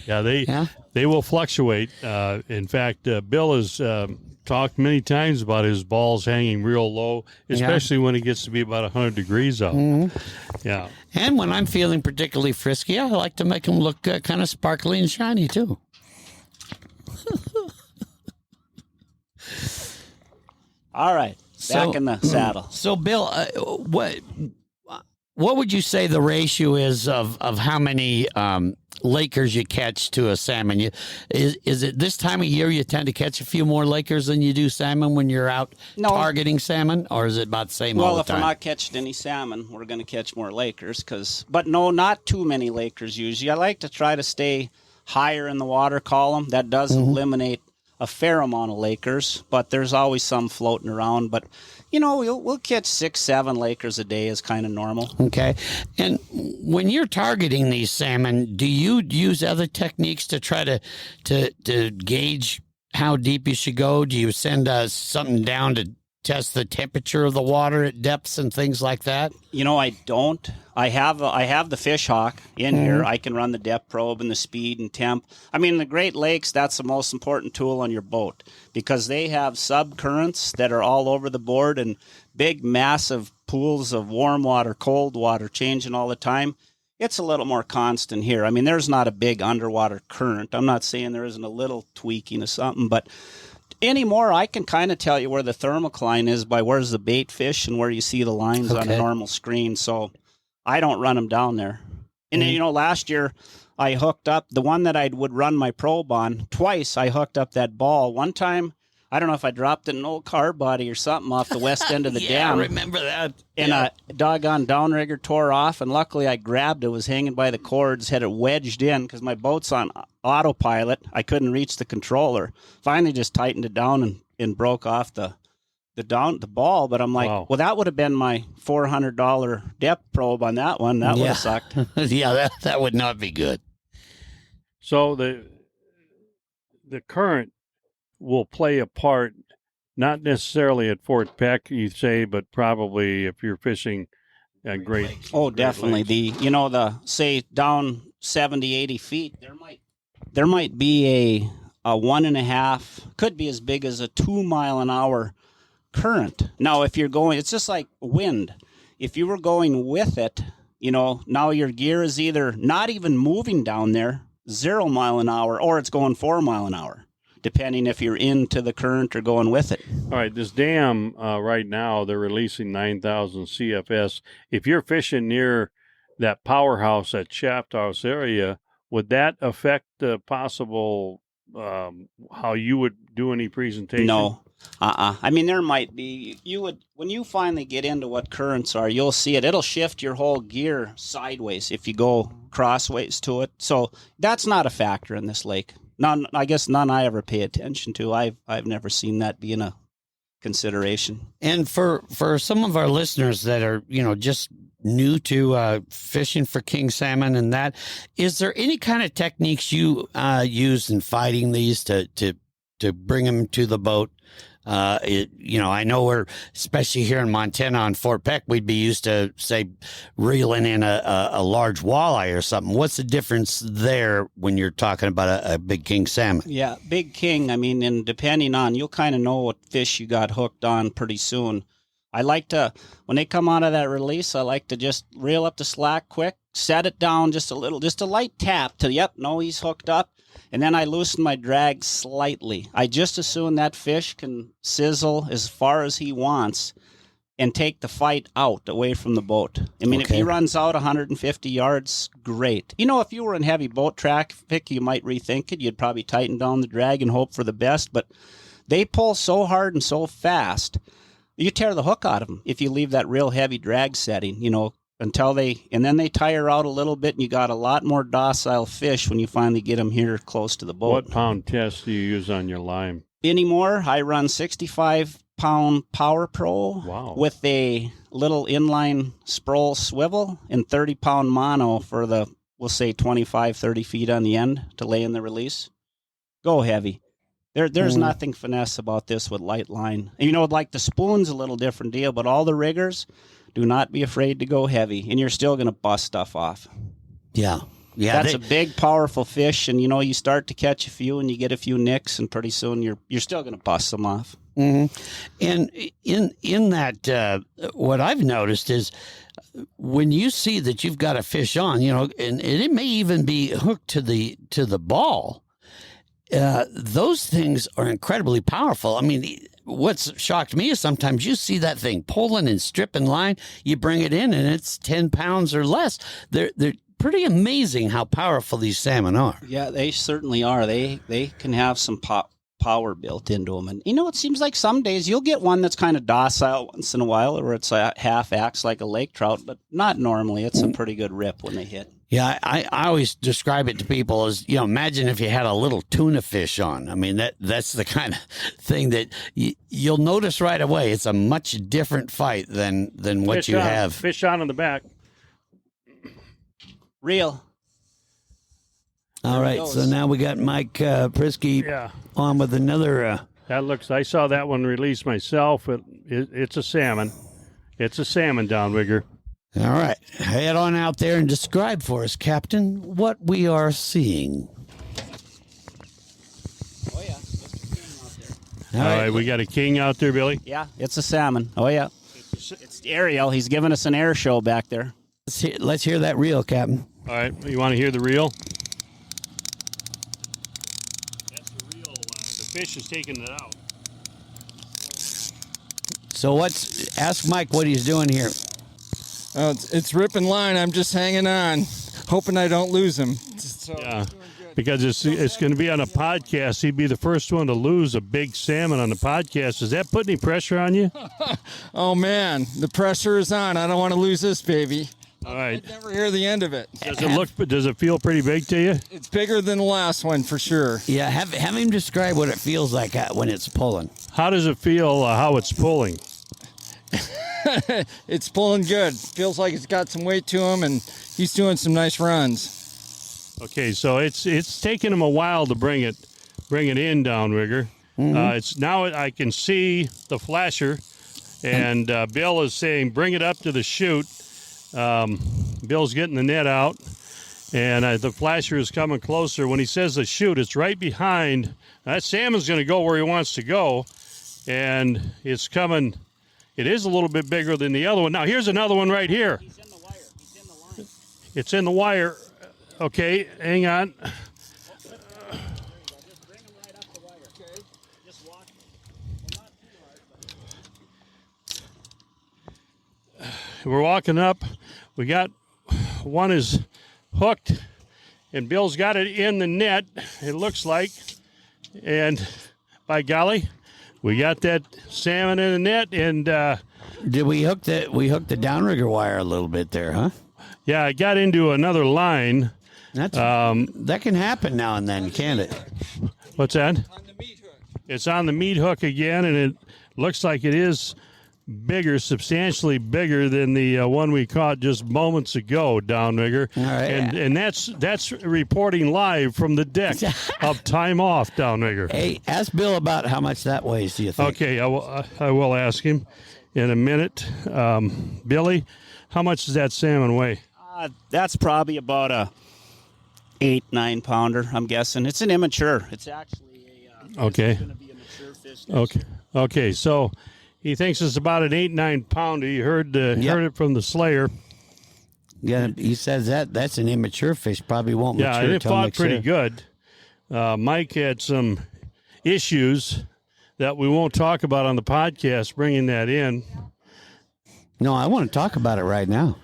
They will fluctuate. In fact, Bill has talked many times about his balls hanging real low, especially when it gets to be about 100 degrees out. Mm-hmm. Yeah. And when I'm feeling particularly frisky, I like to make them look kind of sparkly and shiny too. All right, back in the saddle. So, Bill, what would you say the ratio is of how many lakers you catch to a salmon? Is it this time of year you tend to catch a few more lakers than you do salmon when you're out targeting salmon, or is it about the same all the time? Well, if we're not catching any salmon, we're going to catch more lakers. But no, not too many lakers usually. I like to try to stay higher in the water column. That does eliminate a fair amount of lakers, but there's always some floating around. But we'll catch 6, 7 lakers a day is kind of normal. Okay. And when you're targeting these salmon, do you use other techniques to try to gauge how deep you should go? Do you send something down to test the temperature of the water at depths and things like that? I don't. I have the Fish Hawk in here. I can run the depth probe and the speed and temp. I mean, the Great Lakes, that's the most important tool on your boat because they have subcurrents that are all over the board and big, massive pools of warm water, cold water changing all the time. It's a little more constant here. I mean, there's not a big underwater current. I'm not saying there isn't a little tweaking of something, but Anymore, I can kind of tell you where the thermocline is by where's the bait fish and where you see the lines on a normal screen. So I don't run them down there. And then, last year I hooked up the one that I would run my probe on twice. I hooked up that ball. One time, I don't know if I dropped it in an old car body or something off the west end of the dam. I remember that. And a doggone downrigger tore off, and luckily I grabbed it, was hanging by the cords, had it wedged in because my boat's on autopilot. I couldn't reach the controller. Finally just tightened it down and broke off the ball. But I'm like, well, that would have been my $400 depth probe on that one. That would have sucked. Yeah, that would not be good. So the current will play a part, not necessarily at Fort Peck, you say, but probably if you're fishing at Great. Oh, definitely. The say down 70, 80 feet, there might be a 1.5, could be as big as a 2 mile an hour current. Now, if you're going, it's just like wind. If you were going with it, now your gear is either not even moving down there, 0 mile an hour, or it's going 4 mile an hour, depending if you're into the current or going with it. All right, this dam right now, they're releasing 9,000 CFS. If you're fishing near that powerhouse, that shaft house area, would that affect the possible how you would do any presentation? No. I mean, there might be. When you finally get into what currents are, you'll see it. It'll shift your whole gear sideways if you go crossways to it. So that's not a factor in this lake. None I ever pay attention to. I've never seen that being a consideration. And for some of our listeners that are, just new to fishing for king salmon and that, is there any kind of techniques you use in fighting these to bring them to the boat? I know we're, especially here in Montana on Fort Peck, we'd be used to, say, reeling in a large walleye or something. What's the difference there when you're talking about a big king salmon? Yeah, big king. I mean, and depending on, you'll kind of know what fish you got hooked on pretty soon. I like to, when they come out of that release, I like to just reel up the slack quick, set it down just a little, just a light tap to, he's hooked up. And then I loosen my drag slightly. I just assume that fish can sizzle as far as he wants and take the fight out away from the boat. I mean, if he runs out 150 yards, great. If you were in heavy boat traffic, you might rethink it. You'd probably tighten down the drag and hope for the best. But they pull so hard and so fast, you tear the hook out of them if you leave that real heavy drag setting, and then they tire out a little bit, and you got a lot more docile fish when you finally get them here close to the boat. What pound test do you use on your line? Anymore, I run 65-pound Power Pro with a little inline Sproul swivel and 30-pound mono for the, we'll say, 25, 30 feet on the end to lay in the release. Go heavy. There's nothing finesse about this with light line. Like the spoon's a little different deal, but all the riggers, do not be afraid to go heavy, and you're still going to bust stuff off. Yeah. That's a big, powerful fish, and you start to catch a few, and you get a few nicks, and pretty soon you're still going to bust them off. Mm-hmm. And in that, what I've noticed is when you see that you've got a fish on, and it may even be hooked to the ball. Those things are incredibly powerful. I mean, what's shocked me is sometimes you see that thing pulling and stripping line, you bring it in, and it's 10 pounds or less. They're pretty amazing how powerful these salmon are. Yeah, they certainly are. They can have some power built into them. And, it seems like some days you'll get one that's kind of docile once in a while, or it's half acts like a lake trout, but not normally. It's a pretty good rip when they hit. Yeah, I always describe it to people as, imagine if you had a little tuna fish on. I mean, that's the kind of thing that you'll notice right away. It's a much different fight than what fish you on, have. Fish on in the back. Reel. All right, so now we got Mike Prisky on with another. I saw that one release myself. It's a salmon. It's a salmon, Downrigger. All right, head on out there and describe for us, Captain, what we are seeing. Oh, yeah, it's a king out there. All right, we got a king out there, Billy. Yeah, it's a salmon. Oh, yeah. It's Ariel. He's giving us an air show back there. Let's hear that reel, Captain. All right, you want to hear the reel? That's the reel. The fish is taking it out. So ask Mike what he's doing here. It's ripping line. I'm just hanging on, hoping I don't lose him. So, Yeah, because it's going to be on a podcast. He'd be the first one to lose a big salmon on the podcast. Is that putting any pressure on you? Oh, man, the pressure is on. I don't want to lose this baby. All right. I'd never hear the end of it. Does it feel pretty big to you? It's bigger than the last one for sure. Yeah, have him describe what it feels like when it's pulling. How does it feel how it's pulling? It's pulling good. Feels like it's got some weight to him, and he's doing some nice runs. Okay, so it's taken him a while to bring it in, Downrigger. It's now I can see the flasher, and Bill is saying bring it up to the chute. Bill's getting the net out, and the flasher is coming closer. When he says the chute, it's right behind. That salmon's going to go where he wants to go, and it's coming. It is a little bit bigger than the other one. Now, here's another one right here. He's in the wire. He's in the line. It's in the wire. Okay, hang on. Just bring him right up the wire. Okay. Just walk. Well, not too hard, but... We're walking up. We got one is hooked, and Bill's got it in the net, it looks like. And by golly, we got that salmon in the net, and Did we hook the downrigger wire a little bit there, huh? yeah, I got into another line. That's that can happen now and then, can't it? What's that? On the meat hook. It's on the meat hook again, and it looks like it is bigger, substantially bigger than the one we caught just moments ago, Downrigger. All right. And that's reporting live from the deck of Time Off, Downrigger. Hey, ask Bill about how much that weighs, do you think? Okay, I will ask him in a minute. Billy, how much does that salmon weigh? That's probably about a 8-9 pounder, I'm guessing. It's an immature. It's actually Okay. going to be a mature fish. next year. Okay, so he thinks it's about an 8-9 pounder. You heard it from the Slayer. Yeah, he says that's an immature fish. Probably won't Yeah, mature and it till fought next pretty year. good. Mike had some issues that we won't talk about on the podcast, bringing that in. No, I want to talk about it right now.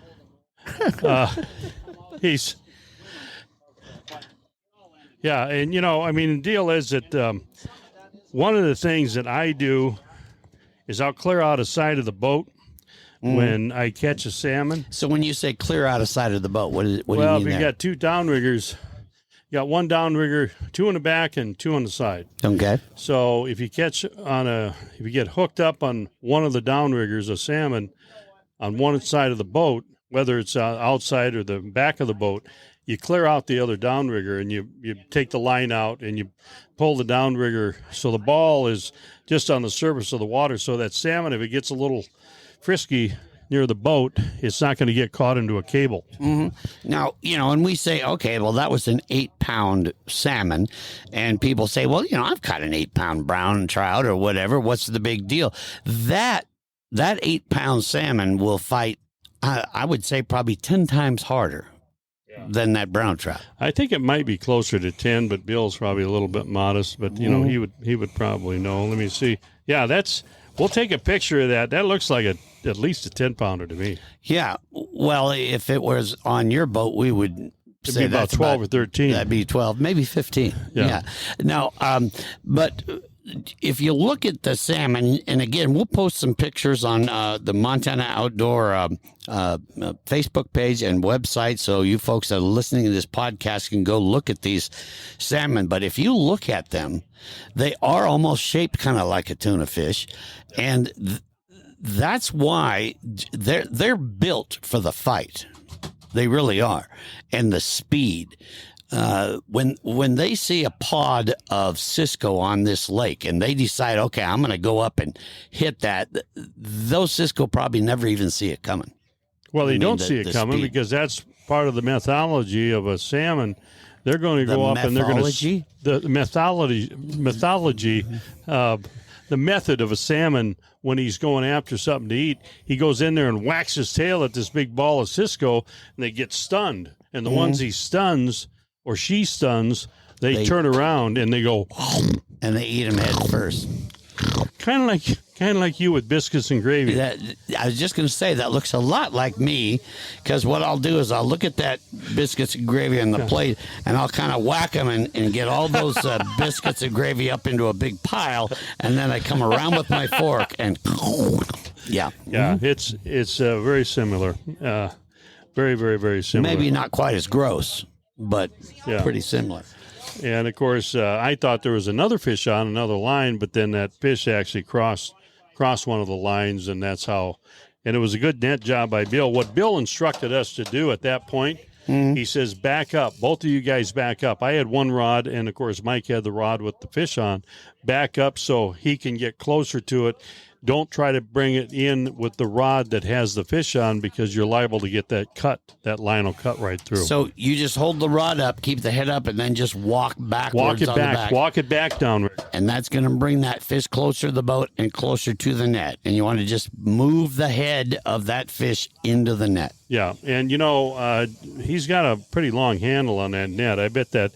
Yeah, and the deal is that one of the things that I do is I'll clear out a side of the boat when I catch a salmon. So when you say clear out of sight of the boat, what do you mean Well, if you there? got two downriggers, you got one downrigger, two in the back and two on the side. Okay. So if you if you get hooked up on one of the downriggers, a salmon, on one side of the boat, whether it's outside or the back of the boat, you clear out the other downrigger and you take the line out and you pull the downrigger so the ball is just on the surface of the water, so that salmon, if it gets a little frisky near the boat, it's not going to get caught into a cable. Now, and we say, okay, well, that was an 8-pound salmon. And people say, well, I've caught an 8-pound brown trout or whatever. What's the big deal? That 8-pound salmon will fight, I would say, probably 10 times harder than that brown trout. I think it might be closer to 10, but Bill's probably a little bit modest, but he would probably know. Let me see. Yeah, we'll take a picture of that. That looks like at least a 10-pounder to me. Yeah. Well, if it was on your boat, we would It'd be about 12 or 13. That'd be 12, maybe 15. Yeah. Now, but if you look at the salmon, and again, we'll post some pictures on the Montana Outdoor Facebook page and website, so you folks that are listening to this podcast can go look at these salmon. But if you look at them, they are almost shaped kind of like a tuna fish, and that's why they're built for the fight. They really are, and the speed. When they see a pod of Cisco on this lake and they decide, okay, I'm going to go up and hit that, those Cisco probably never even see it coming. Well, they don't see it coming speed. because that's part of the methodology of a salmon. They're going to go up and they're going to the methodology, the method of a salmon when he's going after something to eat. He goes in there and whacks his tail at this big ball of Cisco, and they get stunned. And the ones he stuns or she stuns, they turn around and they go, and they eat them head first. Kind of like you with biscuits and gravy. I was just going to say that looks a lot like me, because what I'll do is I'll look at that biscuits and gravy on the plate, and I'll kind of whack them and get all those biscuits and gravy up into a big pile, and then I come around with my fork and yeah. It's very similar, very, very, very similar. Maybe not quite as gross, but pretty similar. And of course, I thought there was another fish on another line, but then that fish actually crossed one of the lines, and that's how. And it was a good net job by Bill. What Bill instructed us to do at that point, he says, back up. Both of you guys back up. I had one rod, and of course, Mike had the rod with the fish on. Back up so he can get closer to it. Don't try to bring it in with the rod that has the fish on, because you're liable to get that cut. That line will cut right through. So you just hold the rod up, keep the head up, and then just walk backwards on the back. Walk it back down. And that's going to bring that fish closer to the boat and closer to the net. And you want to just move the head of that fish into the net. Yeah, and he's got a pretty long handle on that net. I bet that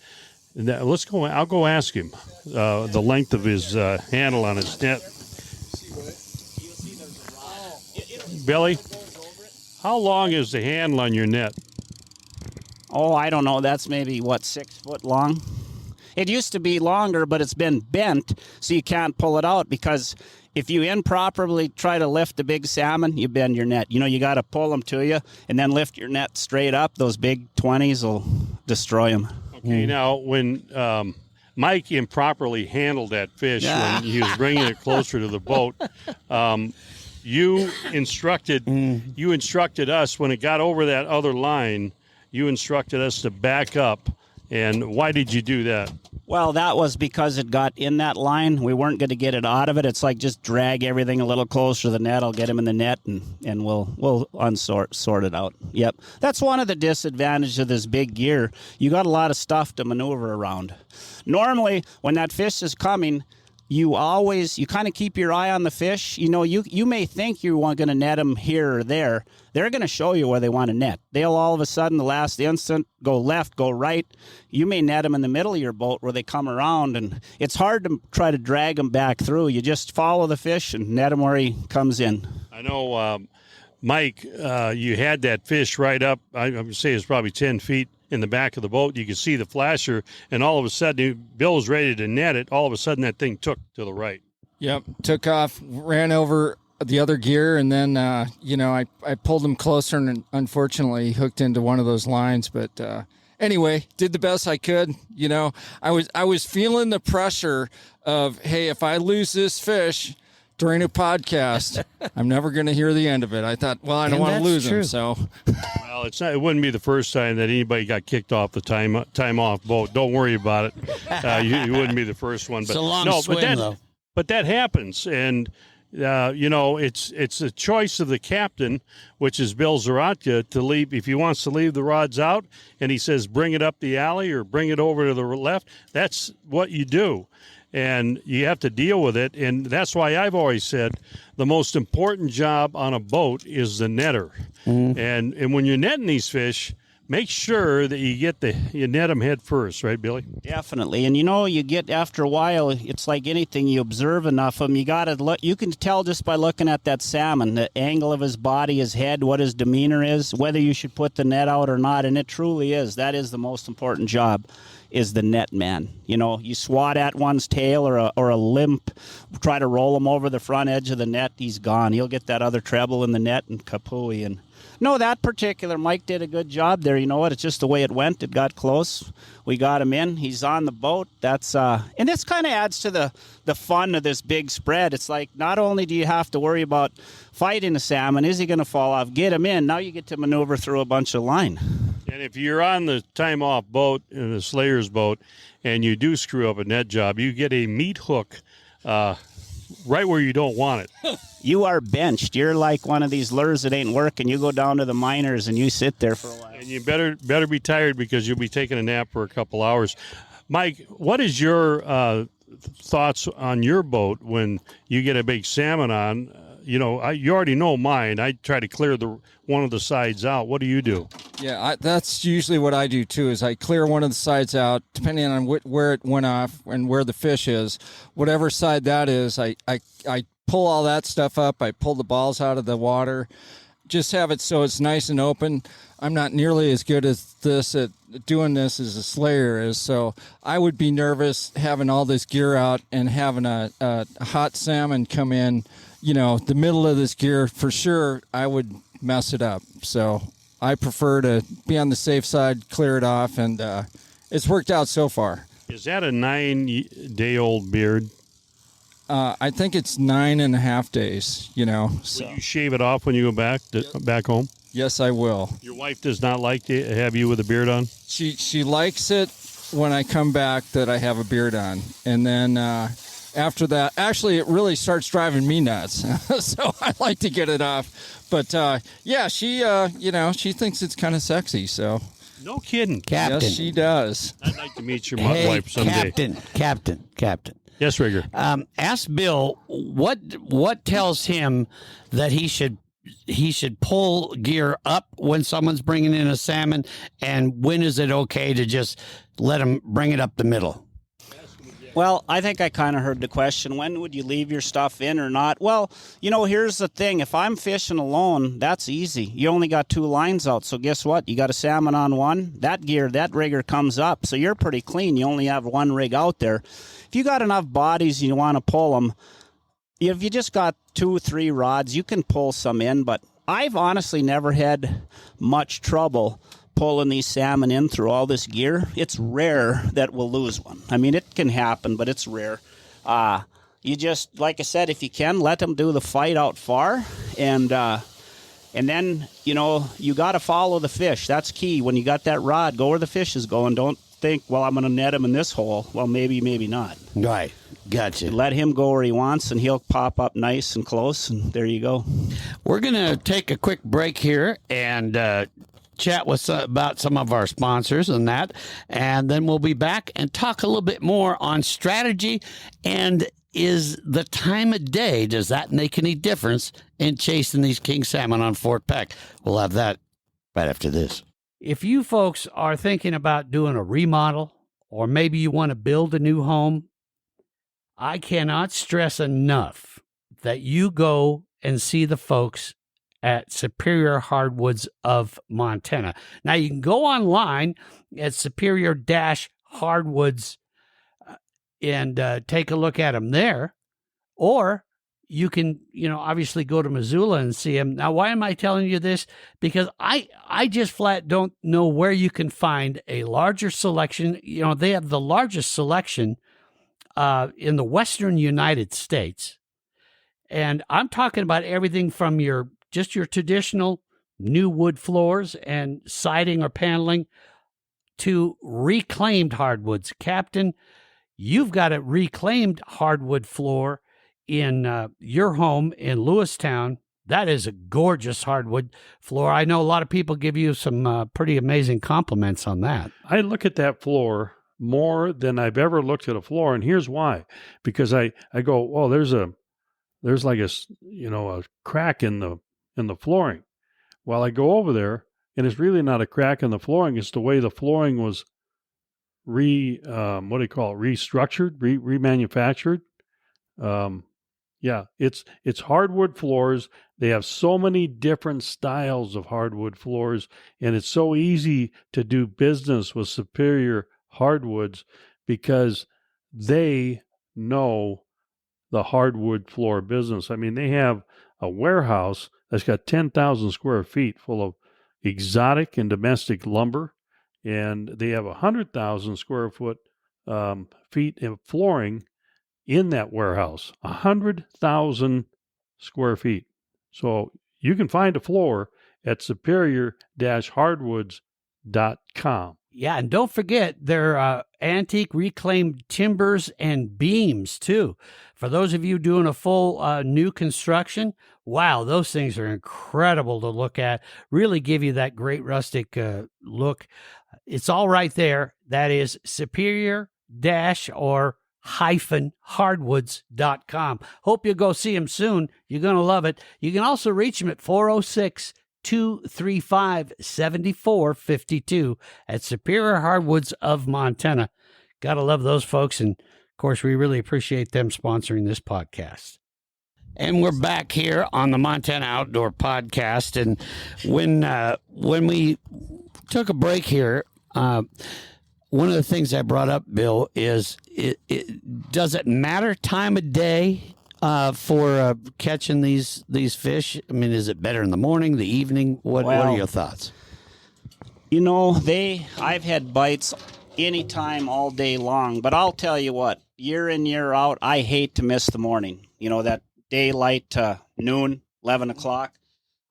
let's go. I'll go ask him the length of his handle on his net. Billy, how long is the handle on your net? Oh, I don't know. That's maybe, 6 foot long? It used to be longer, but it's been bent, so you can't pull it out, because if you improperly try to lift a big salmon, you bend your net. You got to pull them to you and then lift your net straight up. Those big 20s will destroy them. Okay, now, when Mike improperly handled that fish when he was bringing it closer to the boat, you instructed us when it got over that other line. You instructed us to back up. And why did you do that? Well, that was because it got in that line. We weren't going to get it out of it. It's like just drag everything a little closer to the net. I'll get him in the net, and we'll sort it out. Yep. That's one of the disadvantages of this big gear. You got a lot of stuff to maneuver around. Normally, when that fish is coming, you kind of keep your eye on the fish. You may think you are going to net them here or there. They're going to show you where they want to net. They'll all of a sudden, the last instant, go left, go right. You may net them in the middle of your boat where they come around, and it's hard to try to drag them back through. You just follow the fish and net him where he comes in. I know, Mike, you had that fish right up, I would say it's probably 10 feet in the back of the boat. You could see the flasher, and all of a sudden, Bill was ready to net it. All of a sudden, that thing took to the right. Yep, took off, ran over the other gear, and then, I pulled him closer, and unfortunately hooked into one of those lines. But anyway, did the best I could. I was feeling the pressure of, hey, if I lose this fish during a podcast, I'm never going to hear the end of it. I thought, well, I don't want to lose him, so... Well, it wouldn't be the first time that anybody got kicked off the time off boat. Don't worry about it. You wouldn't be the first one. But it's a long swim, though. But that happens, and it's the choice of the captain, which is Bill Zahradka, to leave. If he wants to leave the rods out, and he says bring it up the alley or bring it over to the left, that's what you do. And you have to deal with it, and that's why I've always said the most important job on a boat is the netter. And when you're netting these fish, make sure that you net them head first, right, Billy? Definitely. And you get, after a while, it's like anything, you observe enough of them. You got to look. You can tell just by looking at that salmon, the angle of his body, his head, what his demeanor is, whether you should put the net out or not. And it truly is. That is the most important job, is the net man. You swat at one's tail or a limp, try to roll him over the front edge of the net, he's gone. He'll get that other treble in the net and kapooey. And no, that particular Mike did a good job there. You know what? It's just the way it went. It got close. We got him in. He's on the boat. That's and this kind of adds to the fun of this big spread. It's like, not only do you have to worry about fighting a salmon, is he going to fall off? Get him in. Now you get to maneuver through a bunch of line. And if you're on the time off boat, in the Slayer's boat, and you do screw up a net job, you get a meat hook right where you don't want it. You are benched. You're like one of these lures that ain't working. You go down to the miners and you sit there for a while. And you better be tired, because you'll be taking a nap for a couple hours. Mike, what is your thoughts on your boat when you get a big salmon on? you already know mine. I try to clear one of the sides out. What do you do? Yeah, that's usually what I do too. Is I clear one of the sides out, depending on where it went off and where the fish is. Whatever side that is, I pull all that stuff up. I pull the balls out of the water. Just have it so it's nice and open. I'm not nearly as good as this at doing this as a slayer is, so I would be nervous having all this gear out and having a hot salmon come in, the middle of this gear. For sure, I would mess it up. So I prefer to be on the safe side, clear it off, and it's worked out so far. Is that a 9-day-old beard? I think it's 9.5 days, So. Will you shave it off when you go back home? Yes, I will. Your wife does not like to have you with a beard on? She likes it when I come back that I have a beard on. And then after that, actually, it really starts driving me nuts. So I like to get it off. But, she thinks it's kind of sexy, so. No kidding. Captain. Yes, she does. I'd like to meet your Hey, wife someday. Captain. Yes, Rigger. Ask Bill what tells him that he should pull gear up when someone's bringing in a salmon, and when is it okay to just let him bring it up the middle? Well, I think I kind of heard the question, when would you leave your stuff in or not? Well, here's the thing. If I'm fishing alone, that's easy. You only got 2 lines out, so guess what? You got a salmon on one. That rigger comes up, so you're pretty clean. You only have 1 rig out there. If you got enough bodies and you want to pull them, if you just got 2 or 3 rods, you can pull some in, but I've honestly never had much trouble pulling these salmon in through all this gear. It's rare that we'll lose one. I mean, it can happen, but it's rare. You just, like I said, if you can, let them do the fight out far, and then, you got to follow the fish. That's key. When you got that rod, go where the fish is going. Don't think, well, I'm going to net him in this hole. Well, maybe not. Right. Gotcha. Let him go where he wants, and he'll pop up nice and close, and there you go. We're going to take a quick break here and chat about some of our sponsors and that, and then we'll be back and talk a little bit more on strategy and is the time of day, does that make any difference in chasing these king salmon on Fort Peck? We'll have that right after this. If you folks are thinking about doing a remodel, or maybe you want to build a new home, I cannot stress enough that you go and see the folks at Superior Hardwoods of Montana. Now, you can go online at Superior-Hardwoods and take a look at them there, or you can, obviously go to Missoula and see them. Now, why am I telling you this? Because I just flat don't know where you can find a larger selection. They have the largest selection in the Western United States. And I'm talking about everything from your traditional new wood floors and siding or paneling to reclaimed hardwoods. Captain, you've got a reclaimed hardwood floor in your home in Lewistown. That is a gorgeous hardwood floor. I know a lot of people give you some pretty amazing compliments on that. I look at that floor more than I've ever looked at a floor, and here's why. Because I go, oh, there's like a crack in the flooring. Well, I go over there, and it's really not a crack in the flooring. It's the way the flooring was restructured, remanufactured. It's hardwood floors. They have so many different styles of hardwood floors, and it's so easy to do business with Superior Hardwoods because they know the hardwood floor business. I mean, they have a warehouse that's got 10,000 square feet full of exotic and domestic lumber, and they have 100,000 square feet of flooring in that warehouse. 100,000 square feet. So you can find a floor at superior-hardwoods.com. Yeah, and don't forget their antique reclaimed timbers and beams, too. For those of you doing a full new construction, wow, those things are incredible to look at. Really give you that great rustic look. It's all right there. That is Superior- or hardwoods.com. Hope you'll go see him soon. You're going to love it. You can also reach him at 406-235-7452 at Superior Hardwoods of Montana. Got to love those folks. And, of course, we really appreciate them sponsoring this podcast. And we're back here on the Montana Outdoor Podcast. And when we took a break here, one of the things I brought up, Bill, is does it matter time of day for catching these fish? I mean, is it better in the morning, the evening? What are your thoughts? You know, I've had bites anytime all day long, but I'll tell you what, year in, year out, I hate to miss the morning. You know, that daylight to noon, 11 o'clock.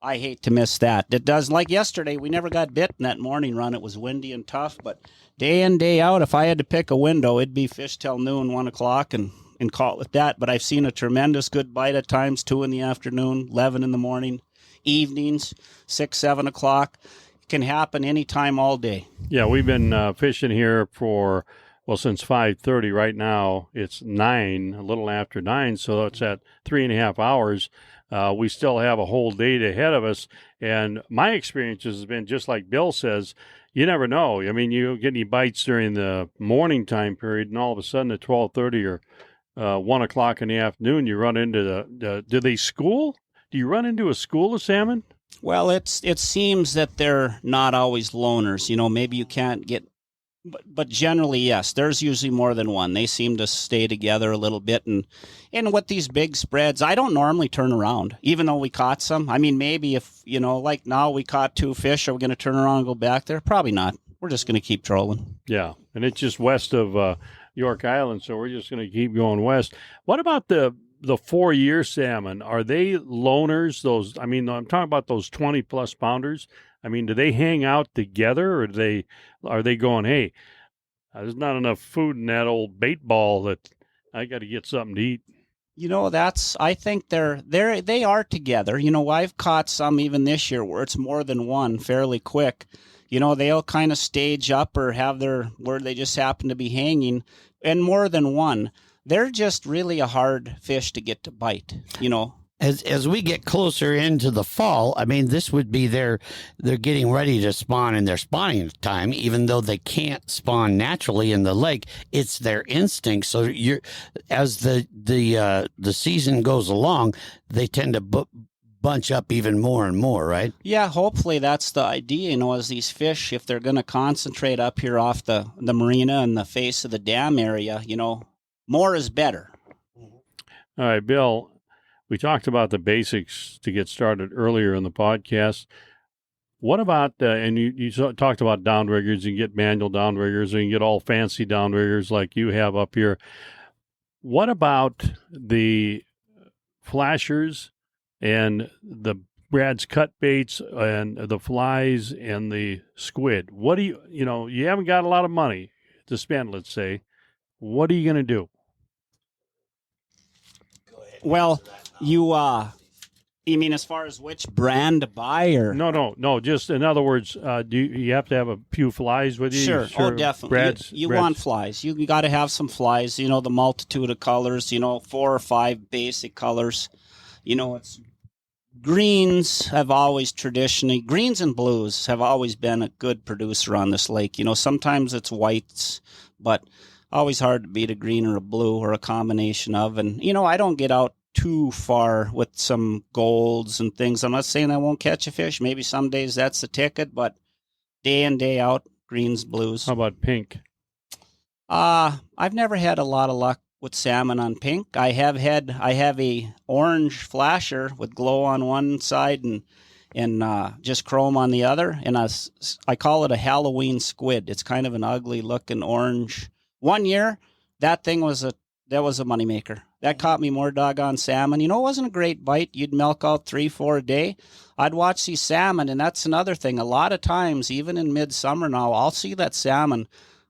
I hate to miss that. It does, like yesterday, we never got bit in that morning run. It was windy and tough, but day in, day out, if I had to pick a window, it'd be fish till noon, 1 o'clock, and call it that. But I've seen a tremendous good bite at times, 2 in the afternoon, 11 in the morning, evenings, 6, 7 o'clock. It can happen anytime, all day. Yeah, we've been fishing here since 5:30. Right now, it's 9, a little after 9, so it's at 3.5 hours. We still have a whole day ahead of us, and my experience has been just like Bill says. You never know. I mean, you get any bites during the morning time period, and all of a sudden at 12:30 or 1 o'clock in the afternoon, you run into do they school? Do you run into a school of salmon? Well, it seems that they're not always loners. You know, maybe you can't get, but generally, yes, there's usually more than one. They seem to stay together a little bit. And with these big spreads, I don't normally turn around, even though we caught some. I mean, maybe if, you know, like now we caught 2 fish, are we going to turn around and go back there? Probably not. We're just going to keep trolling. Yeah, and it's just west of York Island, so we're just going to keep going west. What about the 4-year salmon? Are they loners? Those, I mean, I'm talking about those 20-plus pounders. I mean, do they hang out together, or are they going, hey, there's not enough food in that old bait ball that I got to get something to eat? You know, I think they are together. You know, I've caught some even this year where it's more than one fairly quick. You know, they'll kind of stage up or have where they just happen to be hanging, and more than one. They're just really a hard fish to get to bite, you know. As we get closer into the fall, I mean, this would be they're getting ready to spawn in their spawning time, even though they can't spawn naturally in the lake. It's their instinct. So as the season goes along, they tend to bunch up even more and more, right? Yeah, hopefully that's the idea, you know, as these fish, if they're going to concentrate up here off the marina and the face of the dam area, you know, more is better. All right, Bill. We talked about the basics to get started earlier in the podcast. What about, and you talked about downriggers. You can get manual downriggers, and you can get all fancy downriggers like you have up here. What about the flashers and the Brad's cut baits and the flies and the squid? What do you haven't got a lot of money to spend, let's say. What are you going to do? Well, you mean as far as which brand to buy, or no? Just in other words, do you have to have a few flies with you? Sure. Oh, definitely. You want flies. You got to have some flies. You know, the multitude of colors. You know, 4 or 5 basic colors. You know, it's greens have always traditionally greens and blues have always been a good producer on this lake. You know, sometimes it's whites, but always hard to beat a green or a blue or a combination of. And, you know, I don't get out too far with some golds and things. I'm not saying I won't catch a fish. Maybe some days that's the ticket, but day in, day out, greens, blues. How about pink? I've never had a lot of luck with salmon on pink. I have a orange flasher with glow on one side and just chrome on the other. And I call it a Halloween squid. It's kind of an ugly looking orange. One year, that was a moneymaker. That caught me more doggone salmon. You know, it wasn't a great bite. You'd milk out 3-4 a day. I'd watch these salmon, and that's another thing. A lot of times, even in midsummer now, I'll see that salmon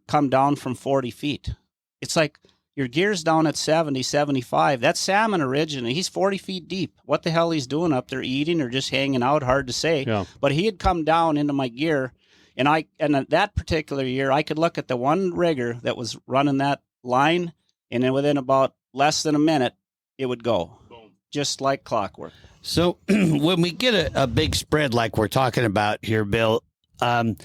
come down from 40 feet. It's like your gear's down at 70, 75. That salmon originally, he's 40 feet deep. What the hell he's doing up there, eating or just hanging out, hard to say. Yeah. But he had come down into my gear, and that particular year, I could look at the one rigger that was running that line, and then within about less than a minute, it would go, just like clockwork. So when we get a big spread like we're talking about here, Bill, and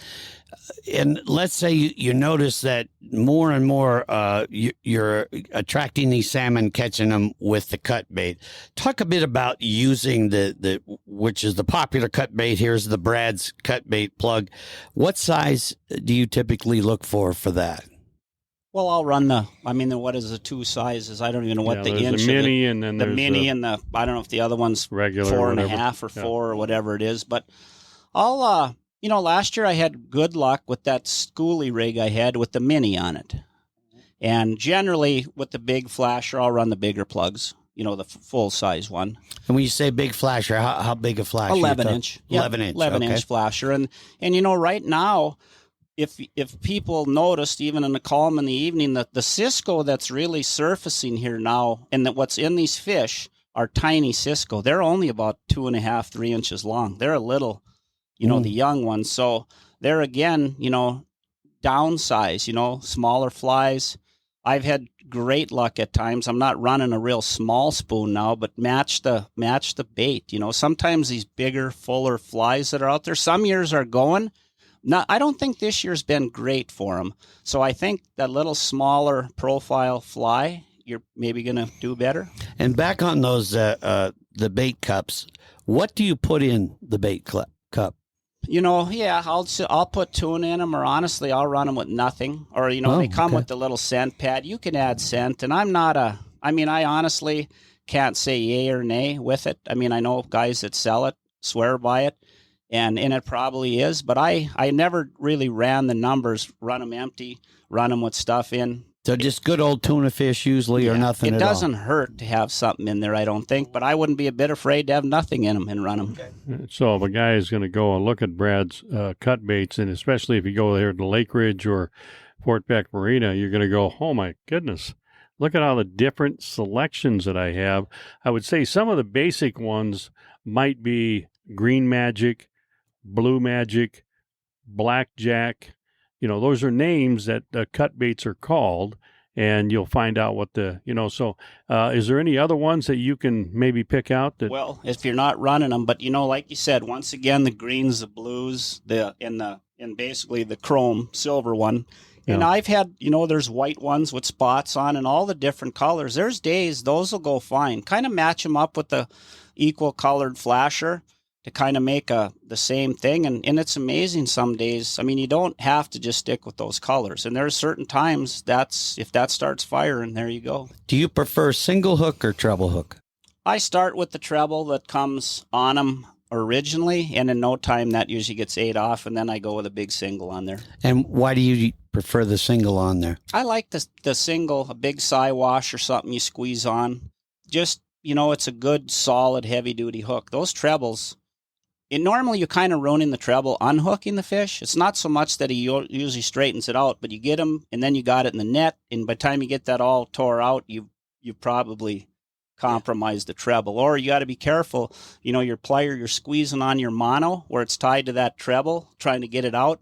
let's say you notice that more and more you're attracting these salmon, catching them with the cut bait. Talk a bit about using the which is the popular cut bait. Here's the Brad's cut bait plug. What size do you typically look for that? Well, I'll run what is the two sizes? I don't even know what the there's inch. The mini and then the there's mini and the, I don't know if the other one's regular 4.5 or 4 or whatever it is. But I'll, last year I had good luck with that schoolie rig I had with the mini on it. And generally with the big flasher, I'll run the bigger plugs, the full size one. And when you say big flasher, how big a flasher? 11 inch. 11 inch. 11 inch flasher. And right now, if people noticed, even in the calm in the evening, that the Cisco that's really surfacing here now, and that what's in these fish are tiny Cisco. They're only about 2.5, 3 inches long. They're a little, the young ones. So they're again, downsize, smaller flies. I've had great luck at times. I'm not running a real small spoon now, but match the bait. Sometimes these bigger, fuller flies that are out there, some years are going. Now, I don't think this year's been great for them. So I think that little smaller profile fly, you're maybe going to do better. And back on those the bait cups, what do you put in the bait cup? I'll put tuna in them, or honestly, I'll run them with nothing. Or, they come with the little scent pad. You can add scent, and I honestly can't say yay or nay with it. I know guys that sell it swear by it. And it probably is, but I never really ran the numbers, run them empty, run them with stuff in. So just good old tuna fish usually or nothing at all? It doesn't hurt to have something in there, I don't think, but I wouldn't be a bit afraid to have nothing in them and run them. Okay. So if a guy is going to go and look at Brad's cut baits, and especially if you go there to Lake Ridge or Fort Peck Marina, you're going to go, oh my goodness, look at all the different selections that I have. I would say some of the basic ones might be Green Magic, Blue Magic, Blackjack. Those are names that cut baits are called, and you'll find out what so is there any other ones that you can maybe pick out? Well, if you're not running them, but like you said, once again, the greens, the blues, and basically the chrome silver one. And I've had, there's white ones with spots on and all the different colors. There's days those will go fine. Kind of match them up with the equal colored flasher to kind of make the same thing. And it's amazing some days. You don't have to just stick with those colors. And there's certain times if that starts firing, there you go. Do you prefer single hook or treble hook? I start with the treble that comes on them originally, and in no time that usually gets ate off, and then I go with a big single on there. And why do you prefer the single on there? I like the single, a big Siwash or something you squeeze on. Just, it's a good, solid, heavy-duty hook. Those trebles, normally you're kind of ruining the treble unhooking the fish. It's not so much that he usually straightens it out, but you get him, and then you got it in the net, and by the time you get that all tore out, you probably compromised the treble. Or you got to be careful. Your plier, you're squeezing on your mono where it's tied to that treble, trying to get it out,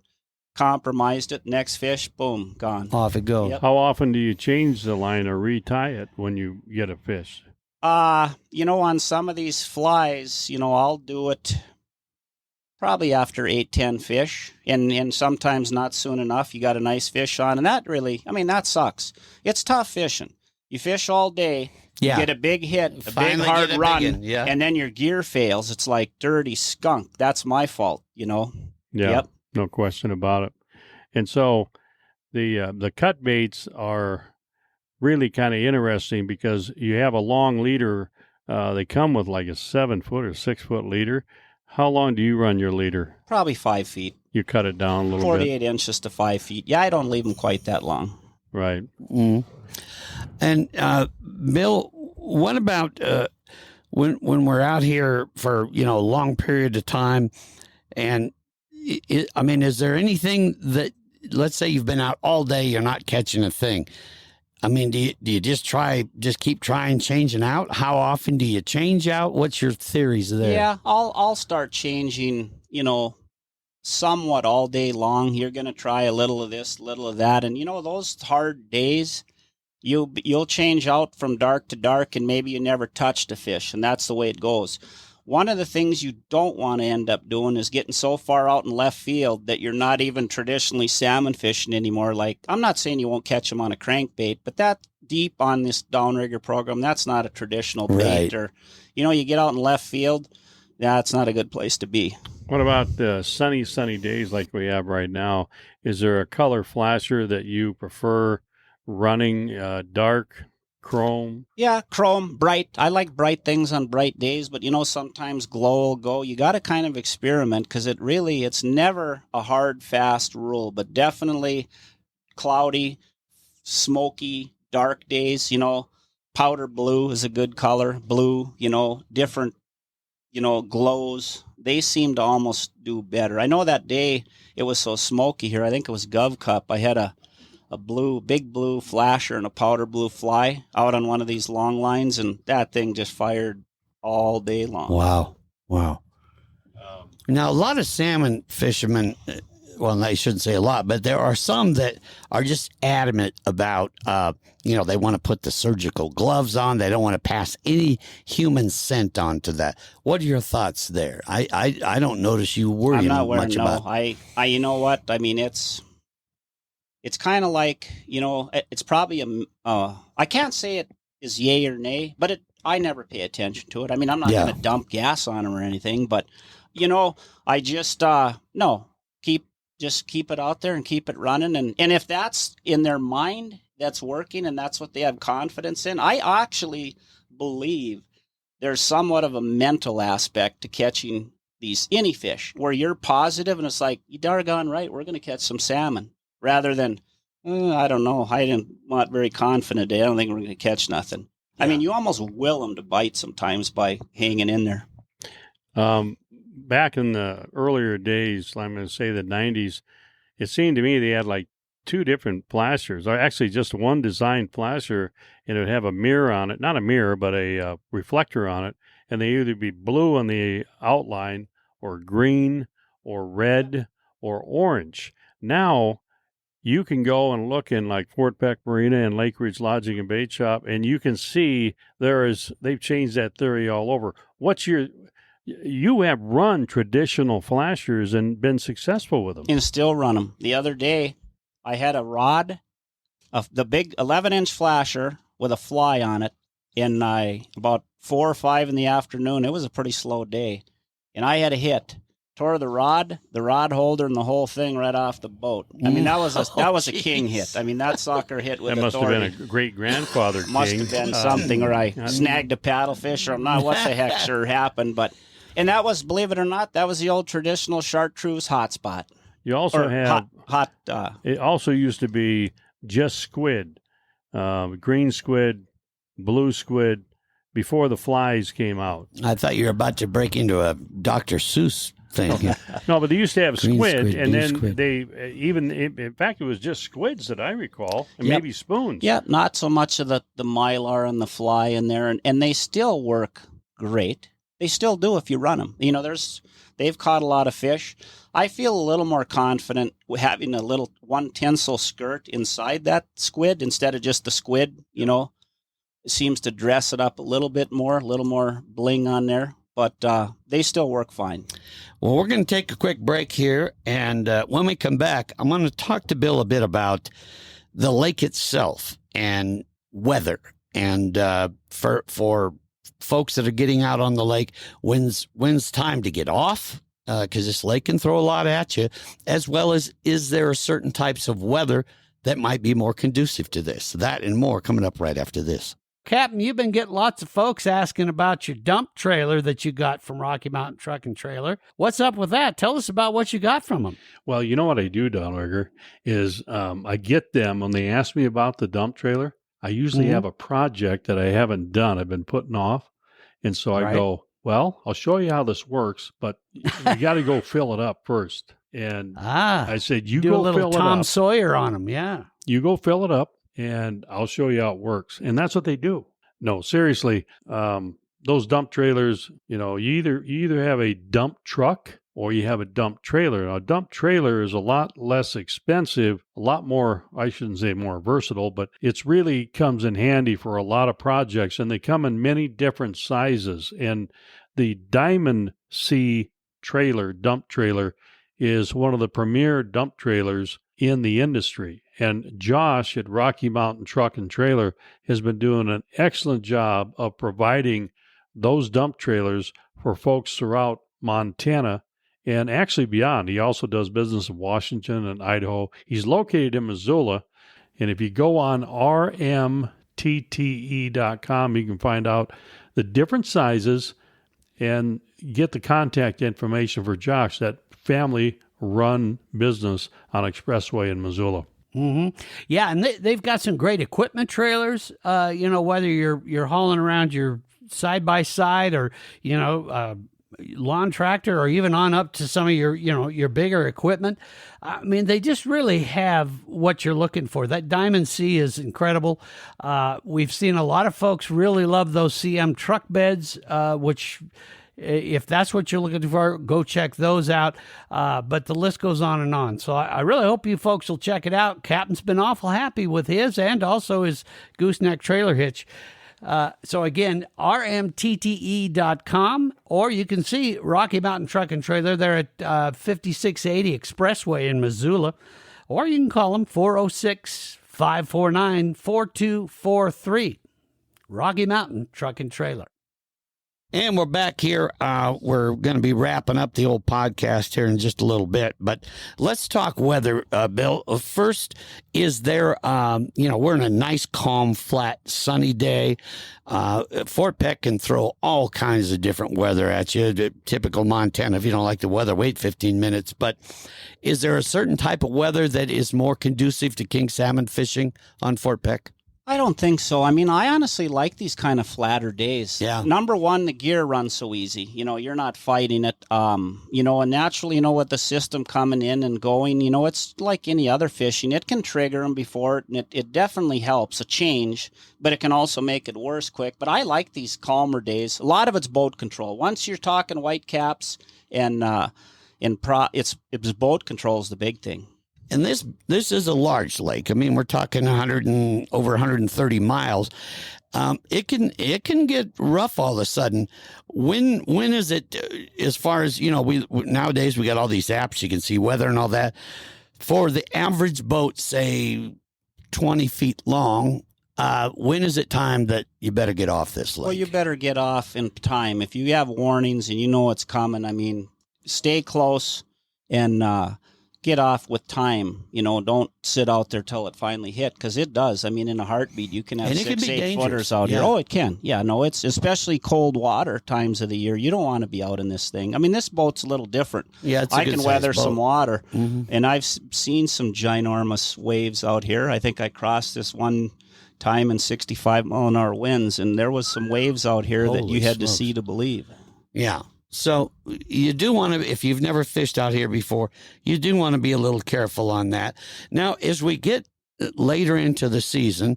compromised it. Next fish, boom, gone. Off it goes. Yep. How often do you change the line or retie it when you get a fish? On some of these flies, I'll do it probably after 8-10 fish, and sometimes not soon enough. You got a nice fish on, and that really, that sucks. It's tough fishing. You fish all day, you get a big hit, a big hard run, and then your gear fails. It's like dirty skunk. That's my fault, Yeah, Yep. No question about it. And so the cut baits are really kind of interesting because you have a long leader. They come with like a 7-foot or 6-foot leader. How long do you run your leader? Probably 5 feet. You cut it down a little 48 inches to 5 feet. Yeah, I don't leave them quite that long. Right. Mm. And Bill, what about when we're out here for a long period of time? And is there anything that, let's say you've been out all day, you're not catching a thing? Do you just keep trying changing out? How often do you change out? What's your theories there? Yeah, I'll start changing, somewhat all day long. You're going to try a little of this, a little of that. And, those hard days, You'll change out from dark to dark, and maybe you never touched a fish, and that's the way it goes. One of the things you don't want to end up doing is getting so far out in left field that you're not even traditionally salmon fishing anymore. Like, I'm not saying you won't catch them on a crankbait, but that deep on this downrigger program, that's not a traditional bait. Right. Or, you get out in left field, that's not a good place to be. What about the sunny days like we have right now? Is there a color flasher that you prefer running, dark, chrome? Yeah, chrome, bright. I like bright things on bright days, but sometimes glow will go. You got to kind of experiment, because it's never a hard, fast rule, but definitely cloudy, smoky, dark days. Powder blue is a good color. Blue, different, glows. They seem to almost do better. I know that day it was so smoky here. I think it was Gov Cup. I had a big blue flasher and a powder blue fly out on one of these long lines, and that thing just fired all day long. Wow. Now, a lot of salmon fishermen, well, I shouldn't say a lot, but there are some that are just adamant about, they want to put the surgical gloves on. They don't want to pass any human scent onto that. What are your thoughts there? I don't notice you worrying much about. You know what? I mean, it's kind of like, it's probably I can't say it is yay or nay, but I never pay attention to it. I mean, I'm not going to dump gas on them or anything, but I just no, keep it out there and keep it running, and if that's in their mind, that's working, and that's what they have confidence in. I actually believe there's somewhat of a mental aspect to catching any fish, where you're positive and it's like, you doggone right, we're going to catch some salmon, rather than, I don't know, I'm not very confident today, I don't think we're going to catch nothing. Yeah. I mean, you almost will them to bite sometimes by hanging in there. Back in the earlier days, I'm going to say the 90s, it seemed to me they had like two different flashers, or actually just one designed flasher, and it would have a mirror on it, not a mirror, but a reflector on it, and they either be blue on the outline, or green, or red, or orange. Now, you can go and look in like Fort Peck Marina and Lake Ridge Lodging and Bait Shop, and you can see they've changed that theory all over. You have run traditional flashers and been successful with them. And still run them. The other day, I had a rod, the big 11-inch flasher with a fly on it, in about 4 or 5 in the afternoon. It was a pretty slow day, and I had a hit. Tore the rod holder, and the whole thing right off the boat. I mean, that was a king hit. I mean, that sucker hit with authority. That must have been a great-grandfather king. Must have been something, or I snagged a paddlefish, or not. What the heck sure happened, but... And that was, believe it or not, that was the old traditional chartreuse hotspot. You also had it also used to be just squid, green squid, blue squid, before the flies came out. I thought you were about to break into a Dr. Seuss thing. No, but they used to have squid, and then squid. they in fact, it was just squids that I recall, and maybe spoons. Yeah, not so much of the mylar and the fly in there, and they still work great. They still do if you run them. They've caught a lot of fish. I feel a little more confident having a little one tinsel skirt inside that squid instead of just the squid. It seems to dress it up a little bit more, a little more bling on there. But they still work fine. Well, we're going to take a quick break here, and when we come back, I'm going to talk to Bill a bit about the lake itself and weather, and for folks that are getting out on the lake, when's time to get off, because this lake can throw a lot at you, as well as is there certain types of weather that might be more conducive to this. That and more coming up right after this. Captain, you've been getting lots of folks asking about your dump trailer that you got from Rocky Mountain Truck and Trailer. What's up with that? Tell us about what you got from them. Well, you know what I do, Downrigger, is I get them when they ask me about the dump trailer. I usually have a project that I haven't done, I've been putting off. And so I go, well, I'll show you how this works, but you got to go fill it up first. And I said, you do go a little fill Tom it up. Sawyer on them, yeah. You go fill it up, and I'll show you how it works. And that's what they do. No, seriously, those dump trailers, you either have a dump truck or you have a dump trailer. Now, a dump trailer is a lot less expensive, a lot more, I shouldn't say more versatile, but it's really comes in handy for a lot of projects, and they come in many different sizes. And the Diamond C trailer, dump trailer, is one of the premier dump trailers in the industry. And Josh at Rocky Mountain Truck and Trailer has been doing an excellent job of providing those dump trailers for folks throughout Montana and actually beyond. He also does business in Washington and Idaho. He's located in Missoula. And if you go on rmtte.com, you can find out the different sizes and get the contact information for Josh, that family-run business on Expressway in Missoula. Mm-hmm. Yeah, and they've got some great equipment trailers. Whether you're hauling around your side-by-side or, lawn tractor, or even on up to some of your bigger equipment. I mean, they just really have what you're looking for. That Diamond C is incredible. We've seen a lot of folks really love those CM truck beds, which, if that's what you're looking for, go check those out. But the list goes on and on. So I really hope you folks will check it out. Captain's been awful happy with his and also his gooseneck trailer hitch. So again, rmtte.com, or you can see Rocky Mountain Truck and Trailer. They're at 5680 Expressway in Missoula, or you can call them 406-549-4243. Rocky Mountain Truck and Trailer. And we're back here. We're going to be wrapping up the old podcast here in just a little bit, but let's talk weather, Bill. First, is there, we're in a nice, calm, flat, sunny day. Fort Peck can throw all kinds of different weather at you. Typical Montana, if you don't like the weather, wait 15 minutes. But is there a certain type of weather that is more conducive to king salmon fishing on Fort Peck? I don't think so. I mean, I honestly like these kind of flatter days. Yeah. Number one, the gear runs so easy. You're not fighting it. And naturally, with the system coming in and going, it's like any other fishing. It can trigger them before it, and it definitely helps a change, but it can also make it worse quick. But I like these calmer days. A lot of it's boat control. Once you're talking white caps and it's boat control is the big thing. And this is a large lake. I mean, we're talking over 130 miles. It can get rough all of a sudden. When is it? As far as we nowadays we got all these apps, you can see weather and all that. For the average boat, say 20 feet long, when is it time that you better get off this lake? Well, you better get off in time. If you have warnings and you know it's coming, I mean, stay close and get off with time. Don't sit out there till it finally hit, because it does. I mean, in a heartbeat, you can have 6-8 footers out here. Oh, it can. Yeah, no, it's especially cold water times of the year. You don't want to be out in this thing. I mean, this boat's a little different. Yeah, I can weather some water, and I've seen some ginormous waves out here. I think I crossed this one time in 65-mile-an-hour winds, and there was some waves out here that you had to see to believe. Yeah. So you do want to, if you've never fished out here before, you do want to be a little careful on that. Now, as we get later into the season,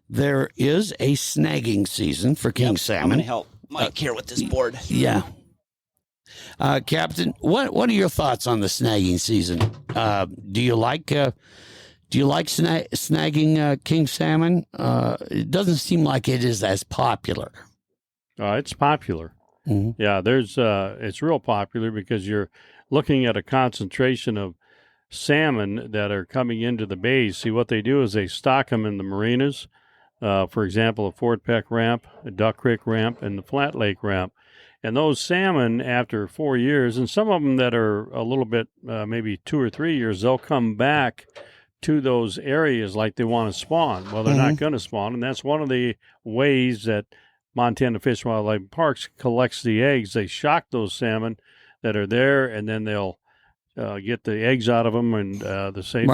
there is a snagging season for king salmon. I'm going to help Mike here with this board. Yeah. Captain, what are your thoughts on the snagging season? Do you like snagging king salmon? It doesn't seem like it is as popular. It's popular. Mm-hmm. Yeah, it's real popular because you're looking at a concentration of salmon that are coming into the bays. See, what they do is they stock them in the marinas. For example, a Fort Peck ramp, a Duck Creek ramp, and the Flat Lake ramp. And those salmon, after 4 years, and some of them that are a little bit, maybe 2 or 3 years, they'll come back to those areas like they want to spawn. Well, they're not going to spawn, and that's one of the ways that Montana Fish and Wildlife Parks collects the eggs. They shock those salmon that are there, and then they'll get the eggs out of them, and the same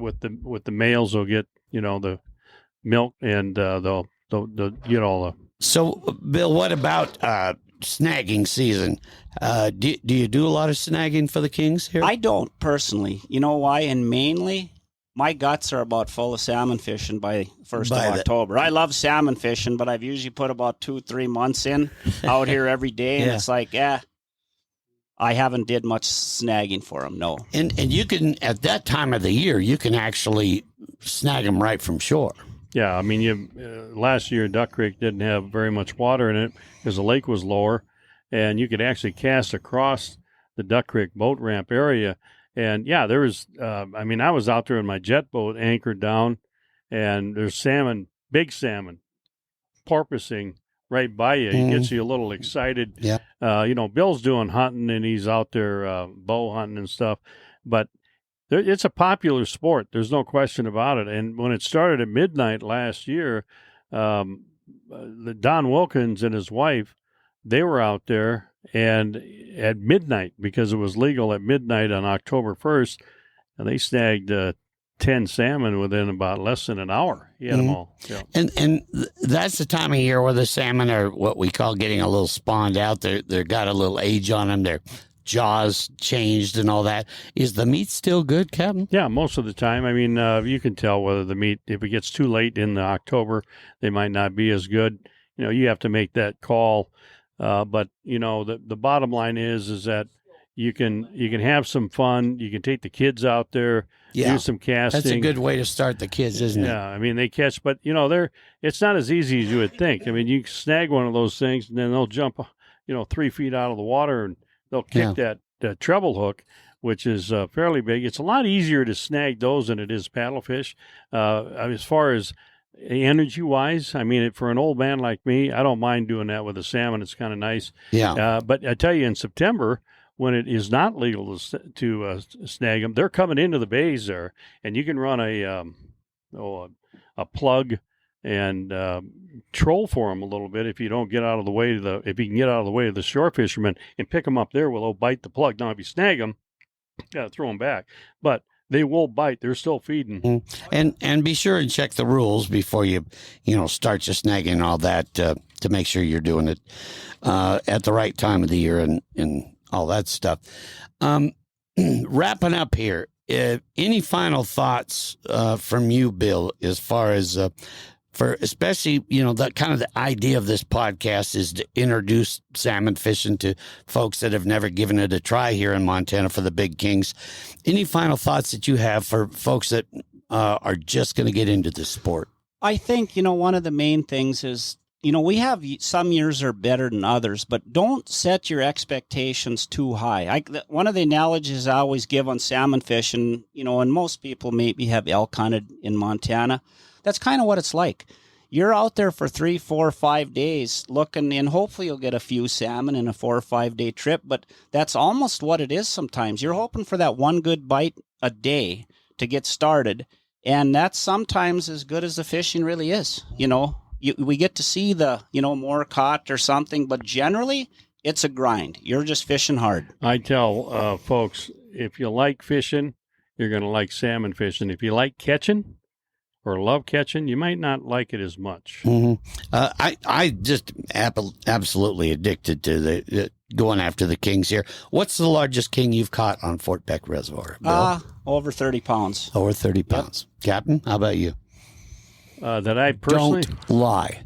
with the males, they'll get the milk, and they'll get all the. So, Bill, what about snagging season? Do you do a lot of snagging for the kings here? I don't personally. You know why? And mainly, my guts are about full of salmon fishing by 1st of October. I love salmon fishing, but I've usually put about 2-3 months in out here every day, and it's like, I haven't did much snagging for them. No. And you can, at that time of the year, you can actually snag them right from shore. Yeah, I mean, last year Duck Creek didn't have very much water in it because the lake was lower, and you could actually cast across the Duck Creek boat ramp area. And yeah, there was, I was out there in my jet boat anchored down, and there's salmon, big salmon, porpoising right by you. It gets you a little excited. Yeah. Bill's doing hunting, and he's out there bow hunting and stuff. But it's a popular sport. There's no question about it. And when it started at midnight last year, Don Wilkins and his wife, they were out there, and at midnight, because it was legal at midnight on October 1st, and they snagged 10 salmon within about less than an hour. He had them all. Yeah. And that's the time of year where the salmon are what we call getting a little spawned out. They've got a little age on them. Their jaws changed and all that. Is the meat still good, Captain? Yeah, most of the time. I mean, you can tell whether the meat, if it gets too late in the October, they might not be as good. You have to make that call. But the bottom line is that you can have some fun. You can take the kids out there, do some casting. That's a good way to start the kids, isn't it? Yeah, I mean, they catch, but it's not as easy as you would think. I mean, you snag one of those things, and then they'll jump, 3 feet out of the water, and they'll kick that treble hook, which is fairly big. It's a lot easier to snag those than it is paddlefish. As far as energy-wise, I mean, for an old man like me, I don't mind doing that with a salmon. It's kind of nice. Yeah. But I tell you, in September, when it is not legal to snag them, they're coming into the bays there, and you can run a plug and troll for them a little bit if you don't get out of the way if you can get out of the way of the shore fishermen and pick them up there, they'll bite the plug. Now, if you snag them, you got to throw them back, but they will bite. They're still feeding. And be sure and check the rules before you start your snagging and all that to make sure you're doing it at the right time of the year and all that stuff. Wrapping up here, any final thoughts from you, Bill, as far as for especially, that kind of the idea of this podcast is to introduce salmon fishing to folks that have never given it a try here in Montana for the big kings. Any final thoughts that you have for folks that are just going to get into this sport? I think, one of the main things is, we have some years are better than others, but don't set your expectations too high. One of the analogies I always give on salmon fishing, and most people maybe have elk hunted in Montana. That's kind of what it's like. You're out there for 3, 4, 5 days looking, and hopefully you'll get a few salmon in a 4 or 5 day trip, but that's almost what it is sometimes. You're hoping for that one good bite a day to get started, and that's sometimes as good as the fishing really is. We get to see the, more caught or something, but generally it's a grind. You're just fishing hard. I tell folks, if you like fishing, you're going to like salmon fishing. If you like catching or love catching, you might not like it as much. Mm-hmm. I just absolutely addicted to the going after the kings here. What's the largest king you've caught on Fort Peck Reservoir, Bill? Over 30 pounds. Over 30 pounds. Yep. Captain, how about you? That I personally... Don't lie.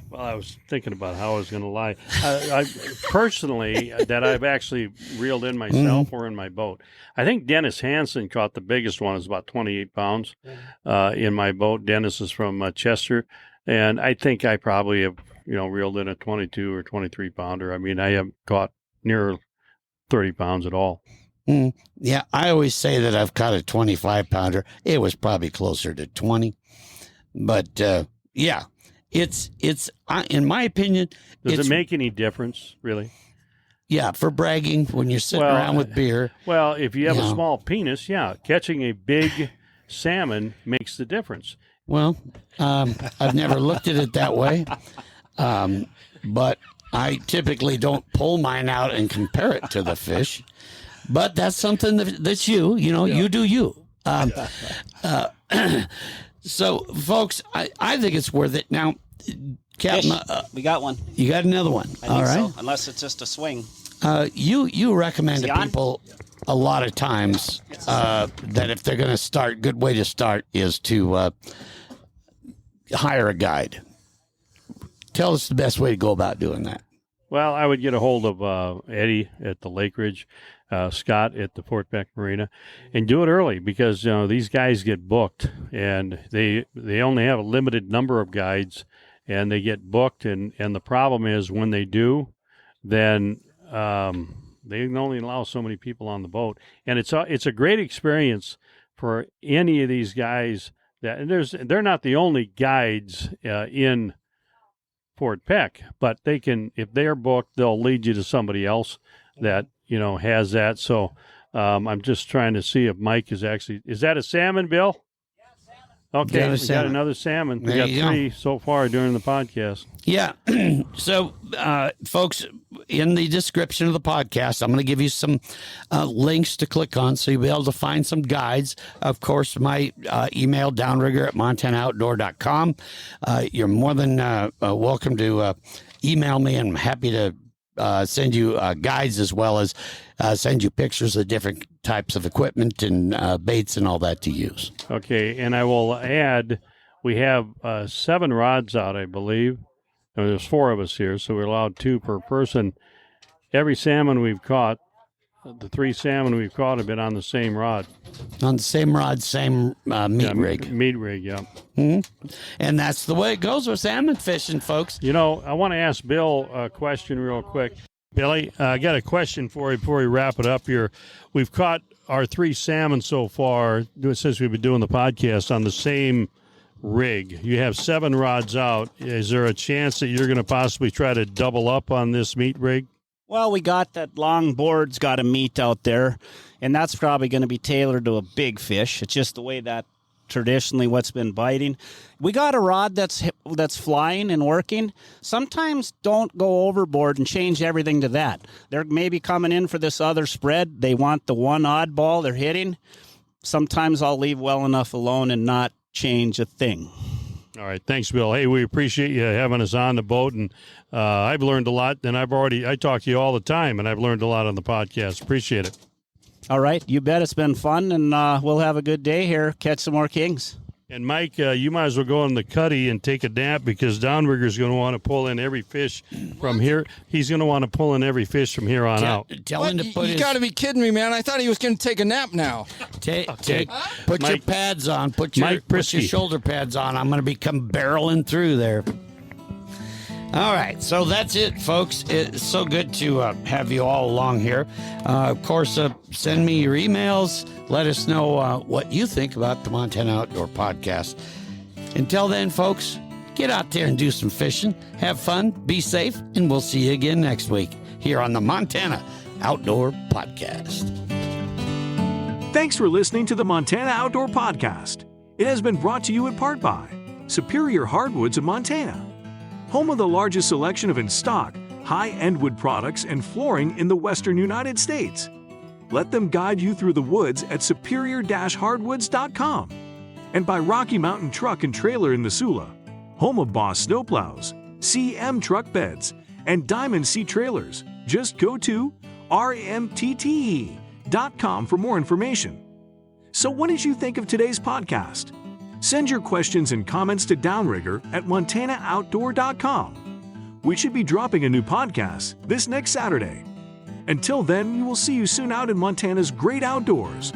Well, I was thinking about how I was going to lie. I personally, that I've actually reeled in myself or in my boat. I think Dennis Hansen caught the biggest one. It's about 28 pounds in my boat. Dennis is from Chester. And I think I probably have, reeled in a 22 or 23 pounder. I mean, I haven't caught near 30 pounds at all. Yeah, I always say that I've caught a 25 pounder. It was probably closer to 20. But, yeah. It's in my opinion. Does it make any difference, really? Yeah, for bragging when you're sitting around with beer. Well, if you have a small penis, catching a big salmon makes the difference. Well, I've never looked at it that way, but I typically don't pull mine out and compare it to the fish. But that's something that's you do you. So, folks, I think it's worth it. Now, Captain, we got one. You got another one. I think so, unless it's just a swing. You recommend to people a lot of times that if they're going to start, good way to start is to hire a guide. Tell us the best way to go about doing that. Well, I would get a hold of Eddie at the Lake Ridge, Scott at the Fort Peck Marina, and do it early because these guys get booked, and they only have a limited number of guides, and they get booked, and the problem is when they do, then they can only allow so many people on the boat, and it's a great experience for any of these guys. They're not the only guides in Fort Peck, but they can, if they're booked, they'll lead you to somebody else that has that. So I'm just trying to see if Mike is that a salmon, Bill? Okay, we got another salmon. We got 3 so far during the podcast. Yeah. So, folks, in the description of the podcast, I'm going to give you some links to click on so you'll be able to find some guides. Of course, my email, downrigger at montanaaoutdoor.com. You're more than welcome to email me, and I'm happy to send you guides as well as send you pictures of different types of equipment and baits and all that to use. Okay, and I will add, we have 7 rods out, I believe. There's 4 of us here, so we're allowed 2 per person. Every salmon we've caught, the 3 salmon we've caught have been on the same rod. On the same rod, same meat rig. Meat rig, yeah. Mm-hmm. And that's the way it goes with salmon fishing, folks. I want to ask Bill a question real quick. Billy, I got a question for you before we wrap it up here. We've caught our 3 salmon so far since we've been doing the podcast on the same rig. You have 7 rods out. Is there a chance that you're going to possibly try to double up on this meat rig? Well, we got that long board's got a meat out there, and that's probably going to be tailored to a big fish. It's just the way that traditionally what's been biting. We got a rod that's flying and working. Sometimes don't go overboard and change everything to that. They're maybe coming in for this other spread. They want the one oddball they're hitting. Sometimes I'll leave well enough alone and not change a thing. All right. Thanks, Bill. Hey, we appreciate you having us on the boat, and I've learned a lot, and I talk to you all the time, and I've learned a lot on the podcast. Appreciate it. All right. You bet. It's been fun, and we'll have a good day here. Catch some more kings. And, Mike, you might as well go in the cuddy and take a nap because Downrigger's going to want to pull in every fish from here. He's going to want to pull in every fish from here on out. Tell him to put You got to be kidding me, man. I thought he was going to take a nap now. Put your pads on. Put your shoulder pads on. I'm going to come barreling through there. All right, so that's it, folks. It's so good to have you all along here. Of course, send me your emails. Let us know what you think about the Montana Outdoor Podcast. Until then, folks, get out there and do some fishing. Have fun, be safe, and we'll see you again next week here on the Montana Outdoor Podcast. Thanks for listening to the Montana Outdoor Podcast. It has been brought to you in part by Superior Hardwoods of Montana, home of the largest selection of in-stock, high-end wood products and flooring in the western United States. Let them guide you through the woods at superior-hardwoods.com. And by Rocky Mountain Truck and Trailer in Missoula, home of Boss Snowplows, CM Truck Beds, and Diamond Sea Trailers. Just go to rmtte.com for more information. So what did you think of today's podcast? Send your questions and comments to Downrigger at montanaaoutdoor.com. We should be dropping a new podcast this next Saturday. Until then, we will see you soon out in Montana's great outdoors.